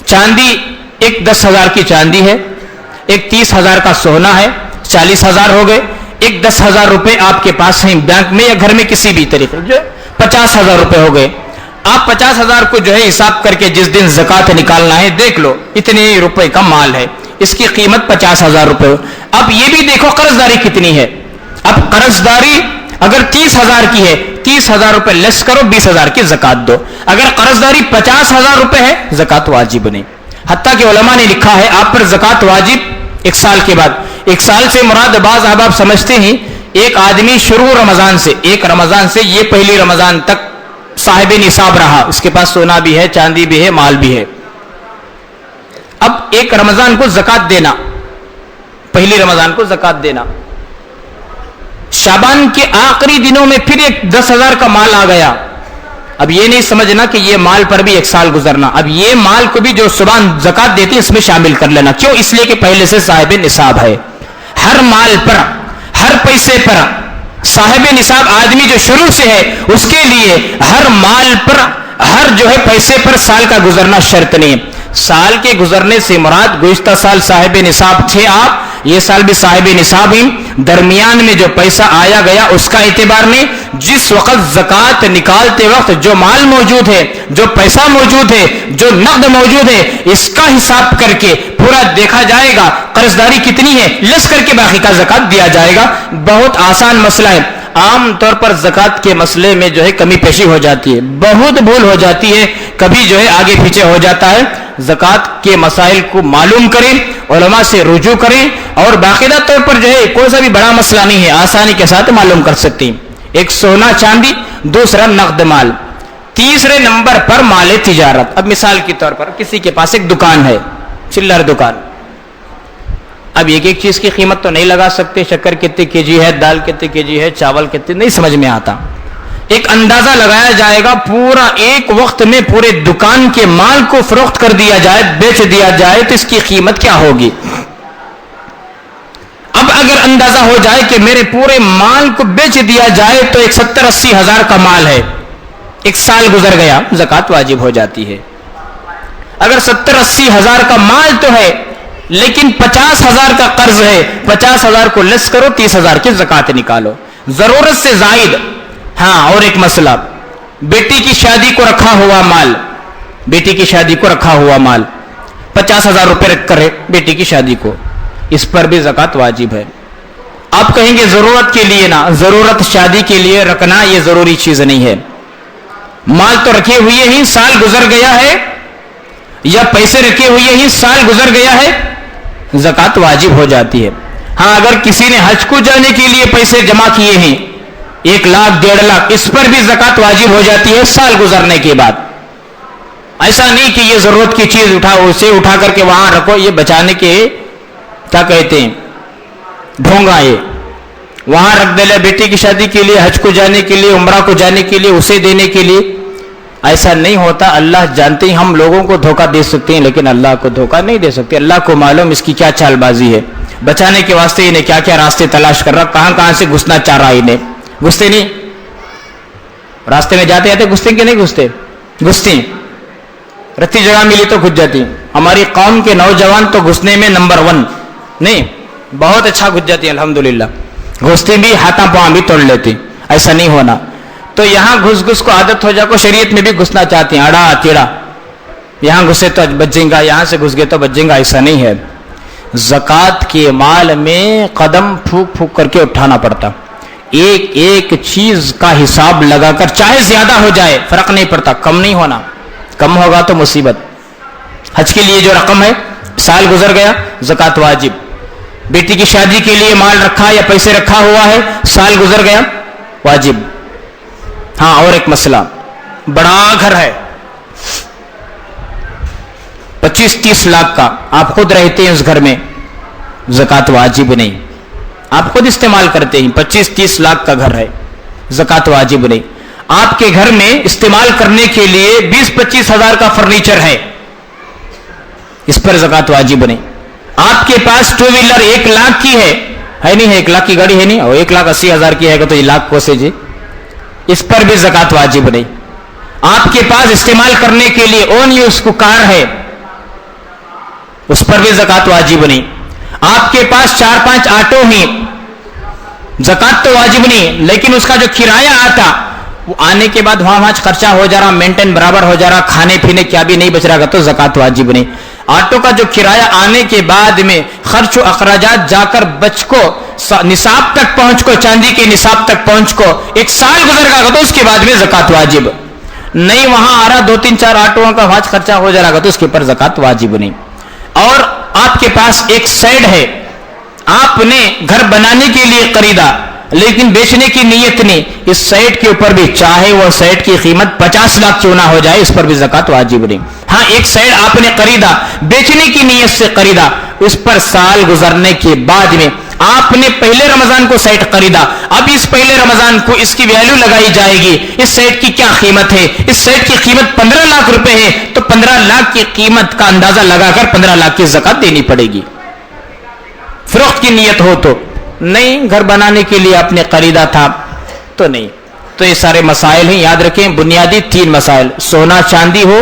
چاندی ایک 10,000 کی چاندی ہے، ایک 30,000 کا سونا ہے، 40,000 ہو گئے، ایک 10,000 روپے آپ کے پاس ہیں بینک میں یا گھر میں کسی بھی طریقے جو 50,000 روپے ہو گئے۔ آپ 50,000 کو جو ہے حساب کر کے جس دن زکوٰۃ نکالنا ہے دیکھ لو اتنے روپے کا مال ہے، اس کی قیمت 50,000 روپے ہو۔ اب یہ بھی دیکھو قرض داری کتنی ہے۔ اب قرض داری اگر 30,000 کی ہے، 30,000 روپے لیس کرو، 20,000 کی زکوٰۃ دو۔ اگر قرض داری 50,000 روپے ہے زکوٰۃ واجب نہیں۔ حتیٰ کہ علماء نے لکھا ہے آپ پر زکوٰۃ واجب 1 سال کے بعد۔ 1 سال سے مراد بعض احباب سمجھتے ہیں ایک آدمی شروع رمضان سے، 1 رمضان سے یہ پہلی رمضان تک صاحب نصاب رہا، اس کے پاس سونا بھی ہے، چاندی بھی ہے، مال بھی ہے۔ اب 1 رمضان کو زکوٰۃ دینا، پہلی رمضان کو زکوٰۃ دینا، شعبان کے آخری دنوں میں پھر ایک 10,000 کا مال آ گیا۔ اب یہ نہیں سمجھنا کہ یہ مال پر بھی 1 سال گزرنا، اب یہ مال کو بھی جو صبح زکوٰۃ دیتی ہے اس میں شامل کر لینا۔ کیوں؟ اس لیے کہ پہلے سے صاحب نصاب ہے۔ ہر مال پر، ہر پیسے پر صاحب نصاب آدمی جو شروع سے ہے اس کے لیے ہر مال پر، ہر جو ہے پیسے پر سال کا گزرنا شرط نہیں ہے۔ سال کے گزرنے سے مراد گزشتہ سال صاحب نصاب تھے آپ، یہ سال بھی صاحب نصاب ہی، درمیان میں جو پیسہ آیا گیا اس کا اعتبار نہیں۔ جس وقت زکوٰۃ نکالتے وقت جو مال موجود ہے، جو پیسہ موجود ہے، جو نقد موجود ہے، اس کا حساب کر کے پورا دیکھا جائے گا قرض داری کتنی ہے، لس کر کے باقی کا زکوٰۃ دیا جائے گا۔ بہت آسان مسئلہ ہے۔ عام طور پر زکوٰۃ کے مسئلے میں جو ہے کمی پیشی ہو جاتی ہے، بہت بھول ہو جاتی ہے، کبھی جو ہے آگے پیچھے ہو جاتا ہے۔ زکوٰۃ کے مسائل کو معلوم کریں، علماء سے رجوع کریں، اور باقاعدہ طور پر جو ہے کوئی سا بھی بڑا مسئلہ نہیں ہے، آسانی کے ساتھ معلوم کر سکتے ہیں۔ ایک سونا چاندی، دوسرا نقد مال، تیسرے نمبر پر مال تجارت۔ اب مثال کے طور پر کسی کے پاس ایک دکان ہے، چلر دکان۔ اب ایک ایک چیز کی قیمت تو نہیں لگا سکتے، شکر کتنے کے جی ہے، دال کتنے کے جی ہے، چاول کتنے، نہیں سمجھ میں آتا۔ ایک اندازہ لگایا جائے گا، پورا ایک وقت میں پورے دکان کے مال کو فروخت کر دیا جائے، بیچ دیا جائے تو اس کی قیمت کیا ہوگی۔ اب اگر اندازہ ہو جائے کہ میرے پورے مال کو بیچ دیا جائے تو ایک 70-80 ہزار کا مال ہے، 1 سال گزر گیا، زکوٰۃ واجب ہو جاتی ہے۔ اگر 70-80 ہزار کا مال تو ہے لیکن 50 ہزار کا قرض ہے، 50 ہزار کو لیس کرو، 30 ہزار کی زکوٰۃ نکالو۔ ضرورت سے زائد ہاں اور ایک مسئلہ، بیٹی کی شادی کو رکھا ہوا مال، بیٹی کی شادی کو رکھا ہوا مال 50,000 روپے رکھ کر بیٹی کی شادی کو، اس پر بھی زکوٰۃ واجب ہے۔ آپ کہیں گے ضرورت کے لیے نا، ضرورت شادی کے لیے رکھنا یہ ضروری چیز نہیں ہے، مال تو رکھے ہوئے ہی سال گزر گیا ہے، یا پیسے رکھے ہوئے ہی سال گزر گیا ہے، زکوٰۃ واجب ہو جاتی ہے۔ ہاں اگر کسی نے حج کو جانے کے لیے پیسے جمع کیے ہیں 1 لاکھ 1.5 لاکھ، اس پر بھی زکوٰۃ واجب ہو جاتی ہے سال گزرنے کے بعد۔ ایسا نہیں کہ یہ ضرورت کی چیز اسے اٹھا کر کے وہاں رکھو، یہ بچانے کے کیا کہتے ہیں ڈھونگا، یہ وہاں رکھ دے لے بیٹی کی شادی کے لیے، حج کو جانے کے لیے، عمرہ کو جانے کے لیے، اسے دینے کے لیے، ایسا نہیں ہوتا۔ اللہ جانتے ہیں ہم لوگوں کو دھوکہ دے سکتے ہیں لیکن اللہ کو دھوکہ نہیں دے سکتے۔ اللہ کو معلوم اس کی کیا چال بازی ہے، بچانے کے واسطے انہیں کیا کیا راستے تلاش کر رہا، کہاں کہاں سے گھسنا چاہ رہا، انہیں گھستے نہیں، راستے میں جاتے جاتے گھستے کہ نہیں گھستے، گھستے ہیں، رتی جگہ ملی تو گھس جاتی۔ ہماری قوم کے نوجوان تو گھسنے میں نمبر 1 نہیں، بہت اچھا گھس جاتی ہیں الحمدللہ، گھستے بھی ہاتھاں پاؤں بھی توڑ لیتے، ایسا نہیں ہونا۔ تو یہاں گھس کو عادت ہو جا کو شریعت میں بھی گھسنا چاہتے ہیں، اڑا ٹیڑا، یہاں گھسے تو بچ جائیں گا، یہاں سے گھس گئے تو بچ جائیں گا، ایسا نہیں ہے۔ زکوٰۃ کے مال میں قدم پھونک پھونک کر کے اٹھانا پڑتا، ایک ایک چیز کا حساب لگا کر، چاہے زیادہ ہو جائے فرق نہیں پڑتا، کم نہیں ہونا، کم ہوگا تو مصیبت۔ حج کے لیے جو رقم ہے سال گزر گیا زکوٰۃ واجب، بیٹی کی شادی کے لیے مال رکھا یا پیسے رکھا ہوا ہے سال گزر گیا واجب۔ ہاں اور ایک مسئلہ، بڑا گھر ہے 25-30 لاکھ کا، آپ خود رہتے ہیں اس گھر میں، زکوٰۃ واجب نہیں، آپ خود استعمال کرتے ہیں، 25-30 لاکھ کا گھر ہے، زکوٰۃ واجب نہیں۔ آپ کے گھر میں استعمال کرنے کے لیے 20-25 ہزار کا فرنیچر ہے، اس پر زکوٰۃ واجب نہیں۔ آپ کے پاس 2 ویلر 1 لاکھ کی ہے نہیں ہے، 1 لاکھ کی گاڑی ہے نہیں، اور 1,80,000 کی ہے تو یہ لاکھ کو سے جی، اس پر بھی زکوٰۃ واجب نہیں۔ آپ کے پاس استعمال کرنے کے لیے اون یوز کو کار ہے، اس پر بھی زکوٰۃ واجب نہیں۔ آپ کے پاس 4-5 آٹو ہیں، زکوٰۃ تو واجب نہیں، لیکن اس کا جو کرایہ آتا وہ آنے کے بعد وہاں خرچہ ہو جا رہا، مینٹین برابر ہو جا رہا، کھانے پینے کیا بھی نہیں بچ رہا تو زکوٰۃ واجب نہیں۔ آٹو کا جو کرایہ آنے کے بعد میں خرچ و اخراجات جا کر بچ کو نصاب تک پہنچ کو، چاندی کے نصاب تک پہنچ کو 1 سال گزر گا تو اس کے بعد میں زکوٰۃ واجب نہیں۔ وہاں آ رہا 2-3-4 آٹوؤں کا وہاں خرچہ ہو جا رہا تو اس کے اوپر زکوٰۃ واجب نہیں۔ اور آپ کے پاس ایک سیڈ ہے، آپ نے گھر بنانے کے لیے خریدا لیکن بیچنے کی نیت نہیں، اس سیٹ کے اوپر بھی چاہے وہ سیٹ کی قیمت 50 لاکھ کیوں نہ ہو جائے اس پر بھی زکوٰۃ واجب نہیں۔ ہاں ایک سیٹ آپ نے خریدا، بیچنے کی نیت سے خریدا، اس پر سال گزرنے کے بعد میں آپ نے پہلے رمضان کو سیٹ خریدا، اب اس پہلے رمضان کو اس کی ویلیو لگائی جائے گی، اس سیٹ کی کیا قیمت ہے، اس سیٹ کی قیمت 15 لاکھ روپے ہے تو 15 لاکھ کی قیمت کا اندازہ لگا کر 15 لاکھ کی زکوٰۃ دینی پڑے گی۔ فروخت کی نیت ہو تو نہیں، گھر بنانے کے لیے آپ نے خریدا تھا تو نہیں۔ تو یہ سارے مسائل ہیں، یاد رکھیں بنیادی 3 مسائل، سونا چاندی ہو،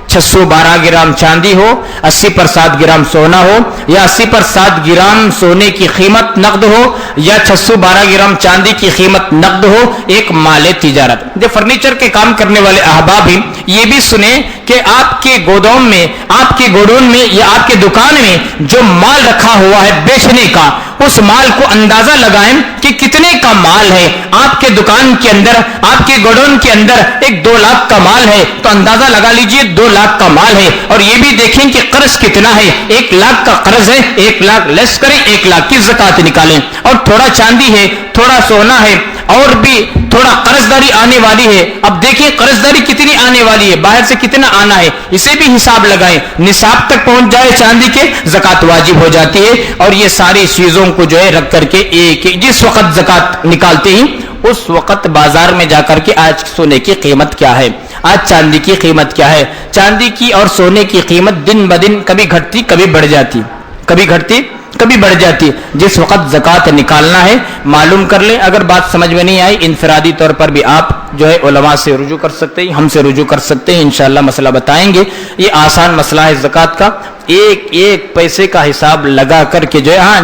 612 گرام چاندی ہو، 80 پر 7 گرام سونا ہو، یا 80 پر 7 گرام سونے کی قیمت نقد ہو، یا 612 گرام چاندی کی قیمت نقد ہو، ایک مال تجارت۔ جو فرنیچر کے کام کرنے والے احباب ہیں یہ بھی سنیں کہ آپ کے گودام میں، آپ کے گوڈون میں یا آپ کے دکان میں جو مال رکھا ہوا ہے بیچنے کا، اس مال کو اندازہ لگائیں کہ کتنے کا مال ہے۔ آپ کے دکان کے اندر، آپ کے گوڈون کے اندر 2 لاکھ کا مال ہے تو اندازہ لگا لیجئے 2 لاکھ کا مال ہے، اور یہ بھی دیکھیں کہ قرض کتنا ہے، 1 لاکھ کا قرض ہے، 1 لاکھ لیس کریں، 1 لاکھ کی زکوٰۃ نکالیں، اور تھوڑا چاندی ہے، تھوڑا سونا ہے، اور بھی تھوڑا قرض داری آنے والی ہے، اب دیکھیں قرض داری کتنی آنے والی ہے، باہر سے کتنا آنا ہے، اسے بھی حساب لگائیں، نصاب تک پہنچ جائے چاندی کے زکوٰۃ واجب ہو جاتی ہے۔ اور یہ ساری چیزوں کو جو ہے رکھ کر کے ایک جس وقت زکوٰۃ نکالتے ہیں اس وقت بازار میں جا کر کے آج سونے کی قیمت کیا ہے، آج چاندی کی قیمت کیا ہے، چاندی کی اور سونے کی قیمت دن بدن کبھی گھٹتی کبھی بڑھ جاتی، کبھی گھٹتی کبھی بڑھ جاتی، جس وقت زکوٰۃ نکالنا ہے معلوم کر لیں۔ اگر بات سمجھ میں نہیں آئی انفرادی طور پر بھی آپ جو ہے علماء سے رجوع کر سکتے ہیں، ہم سے رجوع کر سکتے ہیں، انشاءاللہ مسئلہ بتائیں گے۔ یہ آسان مسئلہ ہے زکوٰۃ کا، ایک ایک پیسے کا حساب لگا کر کے جو ہے، ہاں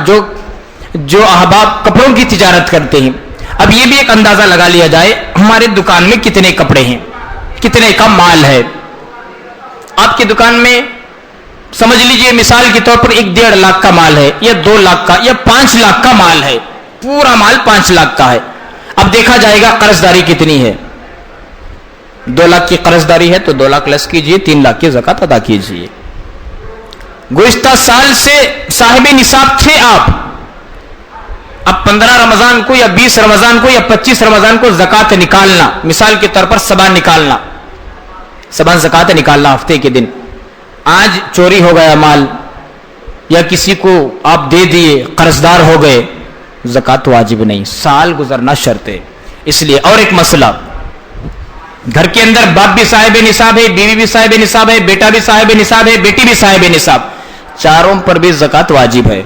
جو احباب کپڑوں کی تجارت کرتے ہیں، اب یہ بھی ایک اندازہ لگا لیا جائے ہمارے دکان میں کتنے کپڑے ہیں، کتنے کا مال ہے. آپ کی دکان میں سمجھ لیجئے مثال کے طور پر 1.5 لاکھ کا مال ہے، یا 2 لاکھ کا، یا 5 لاکھ کا مال ہے. پورا مال 5 لاکھ کا ہے. اب دیکھا جائے گا قرض داری کتنی ہے. 2 لاکھ کی قرض داری ہے تو 2 لاکھ لیس کیجئے، 3 لاکھ کی زکات ادا کیجئے. گزشتہ سال سے صاحب نصاب تھے آپ، اب 15 رمضان کو یا 20 رمضان کو یا 25 رمضان کو زکات نکالنا، مثال کے طور پر سبان نکالنا، سبان زکات نکالنا ہفتے کے دن. آج چوری ہو گیا مال یا کسی کو آپ دے دیے، قرض دار ہو گئے، زکات واجب نہیں، سال گزرنا شرط ہے. اس لیے اور ایک مسئلہ، گھر کے اندر باپ بھی صاحب نصاب ہے، بیوی بھی صاحب نصاب ہے، بیٹا بھی صاحب نصاب ہے، بیٹی بھی صاحب نصاب، چاروں پر بھی زکات واجب ہے.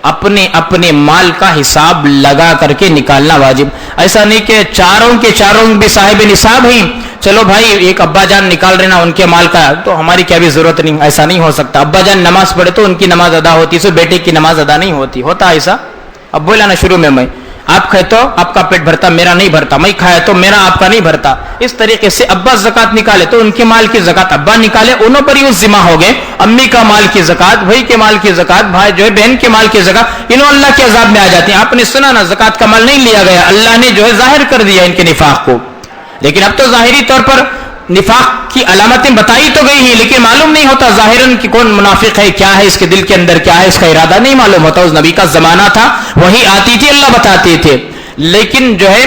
اپنے اپنے مال کا حساب لگا کر کے نکالنا واجب. ایسا نہیں کہ چاروں کے چاروں بھی صاحب نصاب ہیں، چلو بھائی ایک ابا جان نکال رہے نا ان کے مال کا تو ہماری کیا بھی ضرورت نہیں. ایسا نہیں ہو سکتا. ابا جان نماز پڑھے تو ان کی نماز ادا ہوتی، سو بیٹے کی نماز ادا نہیں ہوتی. ہوتا ایسا؟ اب بولا نا شروع میں آپ کھائے تو آپ کا پیٹ بھرتا، میرا نہیں بھرتا، میں کھایا تو میرا آپ کا نہیں بھرتا. اس طریقے سے ابا زکات نکالے تو ان کے مال کی زکات ابا نکالے، انہوں پر ہی اس ذمہ ہو گئے. امی کا مال کی زکات، بھائی کے مال کی زکات، بھائی جو ہے بہن کے مال کی زکات، انہوں اللہ کے عذاب میں آ جاتے ہیں. آپ نے سنا نا زکات کا مال نہیں لیا گیا، اللہ نے جو ہے ظاہر کر دیا ان کے نفاق کو. لیکن اب تو ظاہری طور پر نفاق کی علامتیں بتائی تو گئی ہیں، لیکن معلوم نہیں ہوتا ظاہراً کہ کون منافق ہے، کیا ہے اس کے دل کے اندر، کیا ہے اس کا ارادہ نہیں معلوم ہوتا. اس نبی کا زمانہ تھا، وہی آتی تھی، اللہ بتاتے تھے. لیکن جو ہے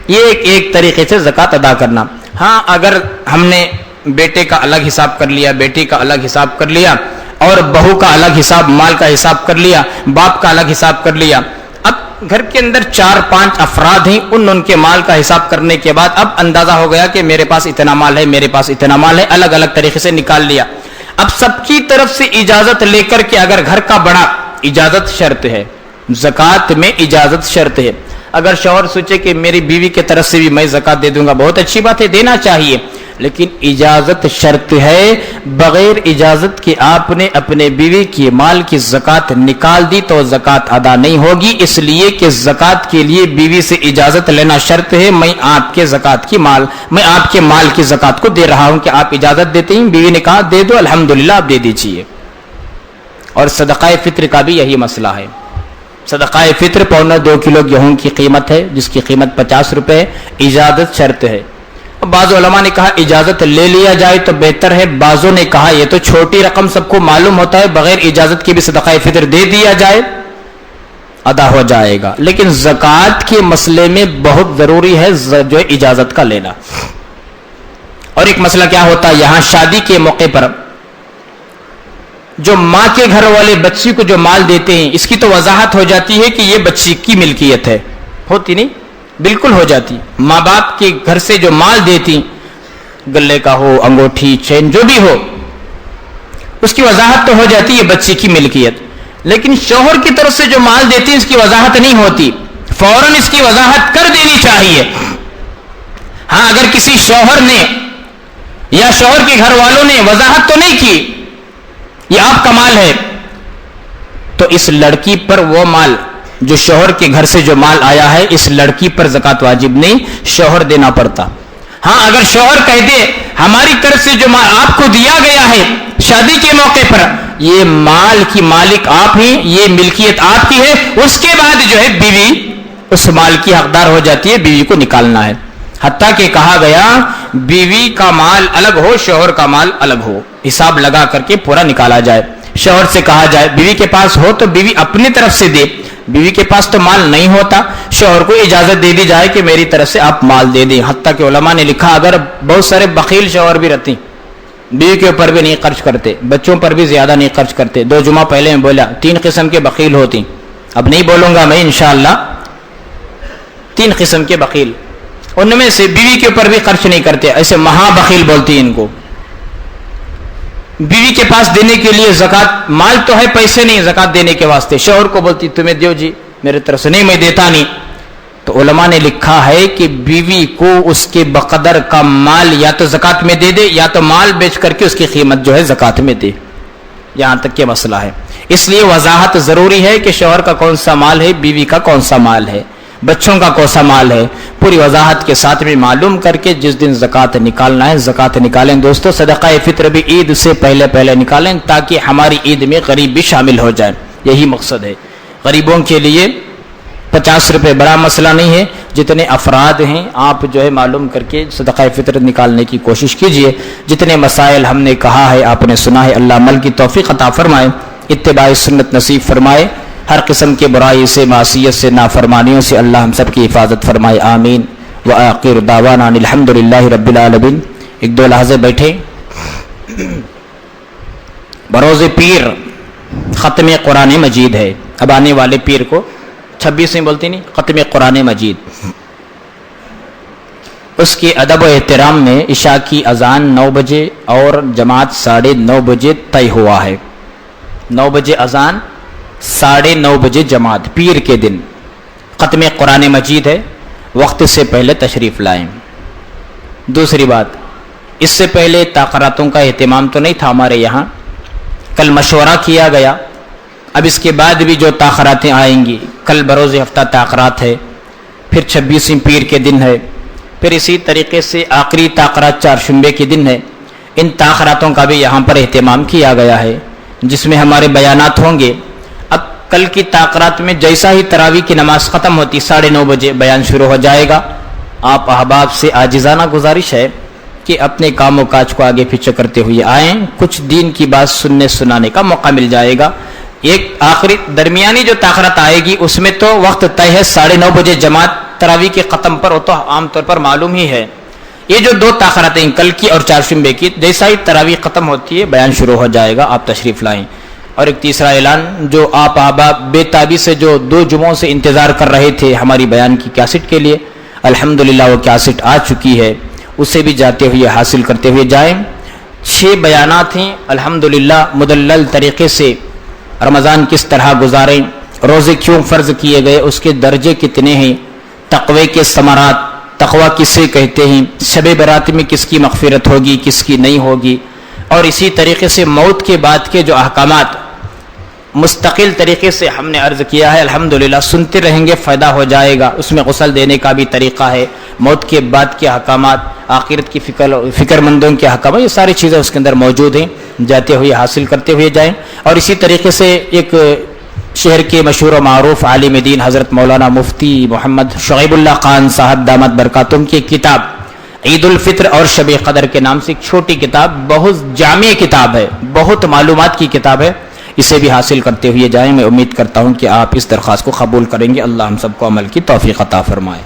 یہ ایک طریقے سے زکات ادا کرنا. ہاں اگر ہم نے بیٹے کا الگ حساب کر لیا، بیٹی کا الگ حساب کر لیا، اور بہو کا الگ حساب، مال کا حساب کر لیا، باپ کا الگ حساب کر لیا، اب گھر کے اندر 4-5 افراد ہیں، ان کے مال کا حساب کرنے کے بعد اب اندازہ ہو گیا کہ میرے پاس اتنا مال ہے، میرے پاس اتنا مال ہے، الگ الگ طریقے سے نکال لیا. اب سب کی طرف سے اجازت لے کر کے، اگر گھر کا بڑا، اجازت شرط ہے، زکات میں اجازت شرط ہے. اگر شوہر سوچے کہ میری بیوی کی طرف سے بھی میں زکات دے دوں گا، بہت اچھی بات ہے، دینا چاہیے، لیکن اجازت شرط ہے. بغیر اجازت کے آپ نے اپنے بیوی کے مال کی زکات نکال دی تو زکات ادا نہیں ہوگی. اس لیے کہ زکات کے لیے بیوی سے اجازت لینا شرط ہے. میں آپ کے مال کی زکات کو دے رہا ہوں کہ آپ اجازت دیتے ہیں. بیوی نے کہا دے دو، الحمدللہ آپ دے دیجیے. اور صدقہ فطر کا بھی یہی مسئلہ ہے. صدقہ فطر 1.25 کلو گیہوں کی قیمت ہے، جس کی قیمت 50 روپے ہے. اجازت شرط ہے. بعض علماء نے کہا اجازت لے لیا جائے تو بہتر ہے، بعضوں نے کہا یہ تو چھوٹی رقم سب کو معلوم ہوتا ہے، بغیر اجازت کے بھی صدقہ فطر دے دیا جائے، ادا ہو جائے گا. لیکن زکات کے مسئلے میں بہت ضروری ہے جو ہے اجازت کا لینا. اور ایک مسئلہ کیا ہوتا ہے، یہاں شادی کے موقع پر جو ماں کے گھر والے بچی کو جو مال دیتے ہیں، اس کی تو وضاحت ہو جاتی ہے کہ یہ بچی کی ملکیت ہے. ہوتی نہیں؟ بالکل ہو جاتی. ماں باپ کے گھر سے جو مال دیتی، گلے کا ہو، انگوٹھی، چین، جو بھی ہو، اس کی وضاحت تو ہو جاتی ہے بچی کی ملکیت. لیکن شوہر کی طرف سے جو مال دیتی اس کی وضاحت نہیں ہوتی. فوراً اس کی وضاحت کر دینی چاہیے. ہاں اگر کسی شوہر نے یا شوہر کے گھر والوں نے وضاحت تو نہیں کی یہ آپ کا مال ہے، تو اس لڑکی پر وہ مال جو شوہر کے گھر سے جو مال آیا ہے، اس لڑکی پر زکات واجب نہیں، شوہر دینا پڑتا. ہاں اگر شوہر کہہ دے ہماری طرف سے جو مال آپ کو دیا گیا ہے شادی کے موقع پر، یہ مال کی مالک آپ ہیں، یہ ملکیت آپ کی ہے، اس کے بعد جو ہے بیوی اس مال کی حقدار ہو جاتی ہے، بیوی کو نکالنا ہے. حتیٰ کہ کہا گیا بیوی کا مال الگ ہو، شوہر کا مال الگ ہو، حساب لگا کر کے پورا نکالا جائے. شوہر سے کہا جائے بیوی کے پاس ہو تو بیوی اپنی طرف سے دے، بیوی کے پاس تو مال نہیں ہوتا، شوہر کو اجازت دے دی جائے کہ میری طرف سے آپ مال دے دیں. حتیٰ کہ علماء نے لکھا اگر بہت سارے بخیل شوہر بھی رہتے، بیوی کے اوپر بھی نہیں خرچ کرتے، بچوں پر بھی زیادہ نہیں خرچ کرتے. 2 جمعہ پہلے میں بولا 3 قسم کے بخیل ہوتی، اب نہیں بولوں گا میں انشاءاللہ. 3 قسم کے بخیل، ان میں سے بیوی کے اوپر بھی خرچ نہیں کرتے، ایسے مہا بخیل بولتی ان کو. بیوی کے پاس دینے کے لیے زکات، مال تو ہے، پیسے نہیں زکات دینے کے واسطے، شوہر کو بولتی تمہیں دیو جی، میرے طرف سے نہیں، میں دیتا نہیں. تو علماء نے لکھا ہے کہ بیوی کو اس کے بقدر کا مال یا تو زکات میں دے دے، یا تو مال بیچ کر کے اس کی قیمت جو ہے زکات میں دے. یہاں تک کے مسئلہ ہے. اس لیے وضاحت ضروری ہے کہ شوہر کا کون سا مال ہے، بیوی کا کون سا مال ہے. بچوں کا کون سا مال ہے، پوری وضاحت کے ساتھ بھی معلوم کر کے جس دن زکوٰۃ نکالنا ہے زکوٰۃ نکالیں دوستو۔ صدقہ فطر بھی عید سے پہلے نکالیں تاکہ ہماری عید میں غریب بھی شامل ہو جائیں، یہی مقصد ہے۔ غریبوں کے لیے 50 روپے بڑا مسئلہ نہیں ہے، جتنے افراد ہیں آپ جو ہے معلوم کر کے صدقہ فطر نکالنے کی کوشش کیجئے۔ جتنے مسائل ہم نے کہا ہے آپ نے سنا ہے، اللہ عمل کی توفیق عطا فرمائے، اتباع سنت نصیب فرمائے، ہر قسم کے برائی سے، معصیت سے، نافرمانیوں سے اللہ ہم سب کی حفاظت فرمائے، آمین۔ وآخر دعوانا الحمدللہ رب العالمین۔ ایک دو لحظے بیٹھے۔ بروز پیر ختم قرآن مجید ہے، اب آنے والے پیر کو 26 میں بولتی نہیں، ختم قرآن مجید، اس کے ادب و احترام میں عشاء کی اذان 9 بجے اور جماعت 9:30 بجے طے ہوا ہے۔ 9 بجے اذان، 9:30 بجے جماعت، پیر کے دن ختم قرآن مجید ہے، وقت سے پہلے تشریف لائیں۔ دوسری بات، اس سے پہلے تاخیراتوں کا اہتمام تو نہیں تھا ہمارے یہاں، کل مشورہ کیا گیا، اب اس کے بعد بھی جو تاخیراتیں آئیں گی، کل بروز ہفتہ تاخیرات ہے، پھر 26ویں پیر کے دن ہے، پھر اسی طریقے سے آخری تاخیرات چہارشنبے کے دن ہے، ان تاخیراتوں کا بھی یہاں پر اہتمام کیا گیا ہے، جس میں ہمارے بیانات ہوں گے۔ اب کل کی تاخیرات میں جیسا ہی تراویح کی نماز ختم ہوتی 9:30 بجے بیان شروع ہو جائے گا۔ آپ احباب سے عاجزانہ گزارش ہے کہ اپنے کام و کاج کو آگے پیچھے کرتے ہوئے آئیں، کچھ دین کی بات سنانے کا موقع مل جائے گا۔ ایک آخری درمیانی جو تاخیرات آئے گی اس میں تو وقت طے ہے 9:30 بجے جماعت تراویح کے ختم پر، وہ تو عام طور پر معلوم ہی ہے۔ یہ جو 2 تاخیراتیں کل کی اور چہارشنبے کی، جیسا ہی تراویح ختم ہوتی ہے بیان شروع ہو جائے گا، آپ تشریف لائیں۔ اور ایک تیسرا اعلان، جو آپ احباب بے تابی سے جو 2 جمعوں سے انتظار کر رہے تھے ہماری بیان کی کیسٹ کے لیے، الحمدللہ وہ کیسٹ آ چکی ہے، اسے بھی جاتے ہوئے حاصل کرتے ہوئے جائیں۔ 6 بیانات ہیں الحمدللہ، مدلل طریقے سے رمضان کس طرح گزاریں، روزے کیوں فرض کیے گئے، اس کے درجے کتنے ہیں، تقوی کے ثمرات، تقوی کسے کہتے ہیں، شب برات میں کس کی مغفرت ہوگی کس کی نہیں ہوگی، اور اسی طریقے سے موت کے بعد کے جو احکامات مستقل طریقے سے ہم نے عرض کیا ہے، الحمدللہ سنتے رہیں گے، فائدہ ہو جائے گا۔ اس میں غسل دینے کا بھی طریقہ ہے، موت کے بعد کے احکامات، آخرت کی فکر مندوں کے احکامات، یہ ساری چیزیں اس کے اندر موجود ہیں، جاتے ہوئے حاصل کرتے ہوئے جائیں۔ اور اسی طریقے سے ایک شہر کے مشہور و معروف عالم دین حضرت مولانا مفتی محمد شعیب اللہ خان صاحب دامت برکاتہم کی کتاب عید الفطر اور شب قدر کے نام سے ایک چھوٹی کتاب، بہت جامع کتاب ہے، بہت معلومات کی کتاب ہے، اسے بھی حاصل کرتے ہوئے جائیں۔ میں امید کرتا ہوں کہ آپ اس درخواست کو قبول کریں گے، اللہ ہم سب کو عمل کی توفیق عطا فرمائے۔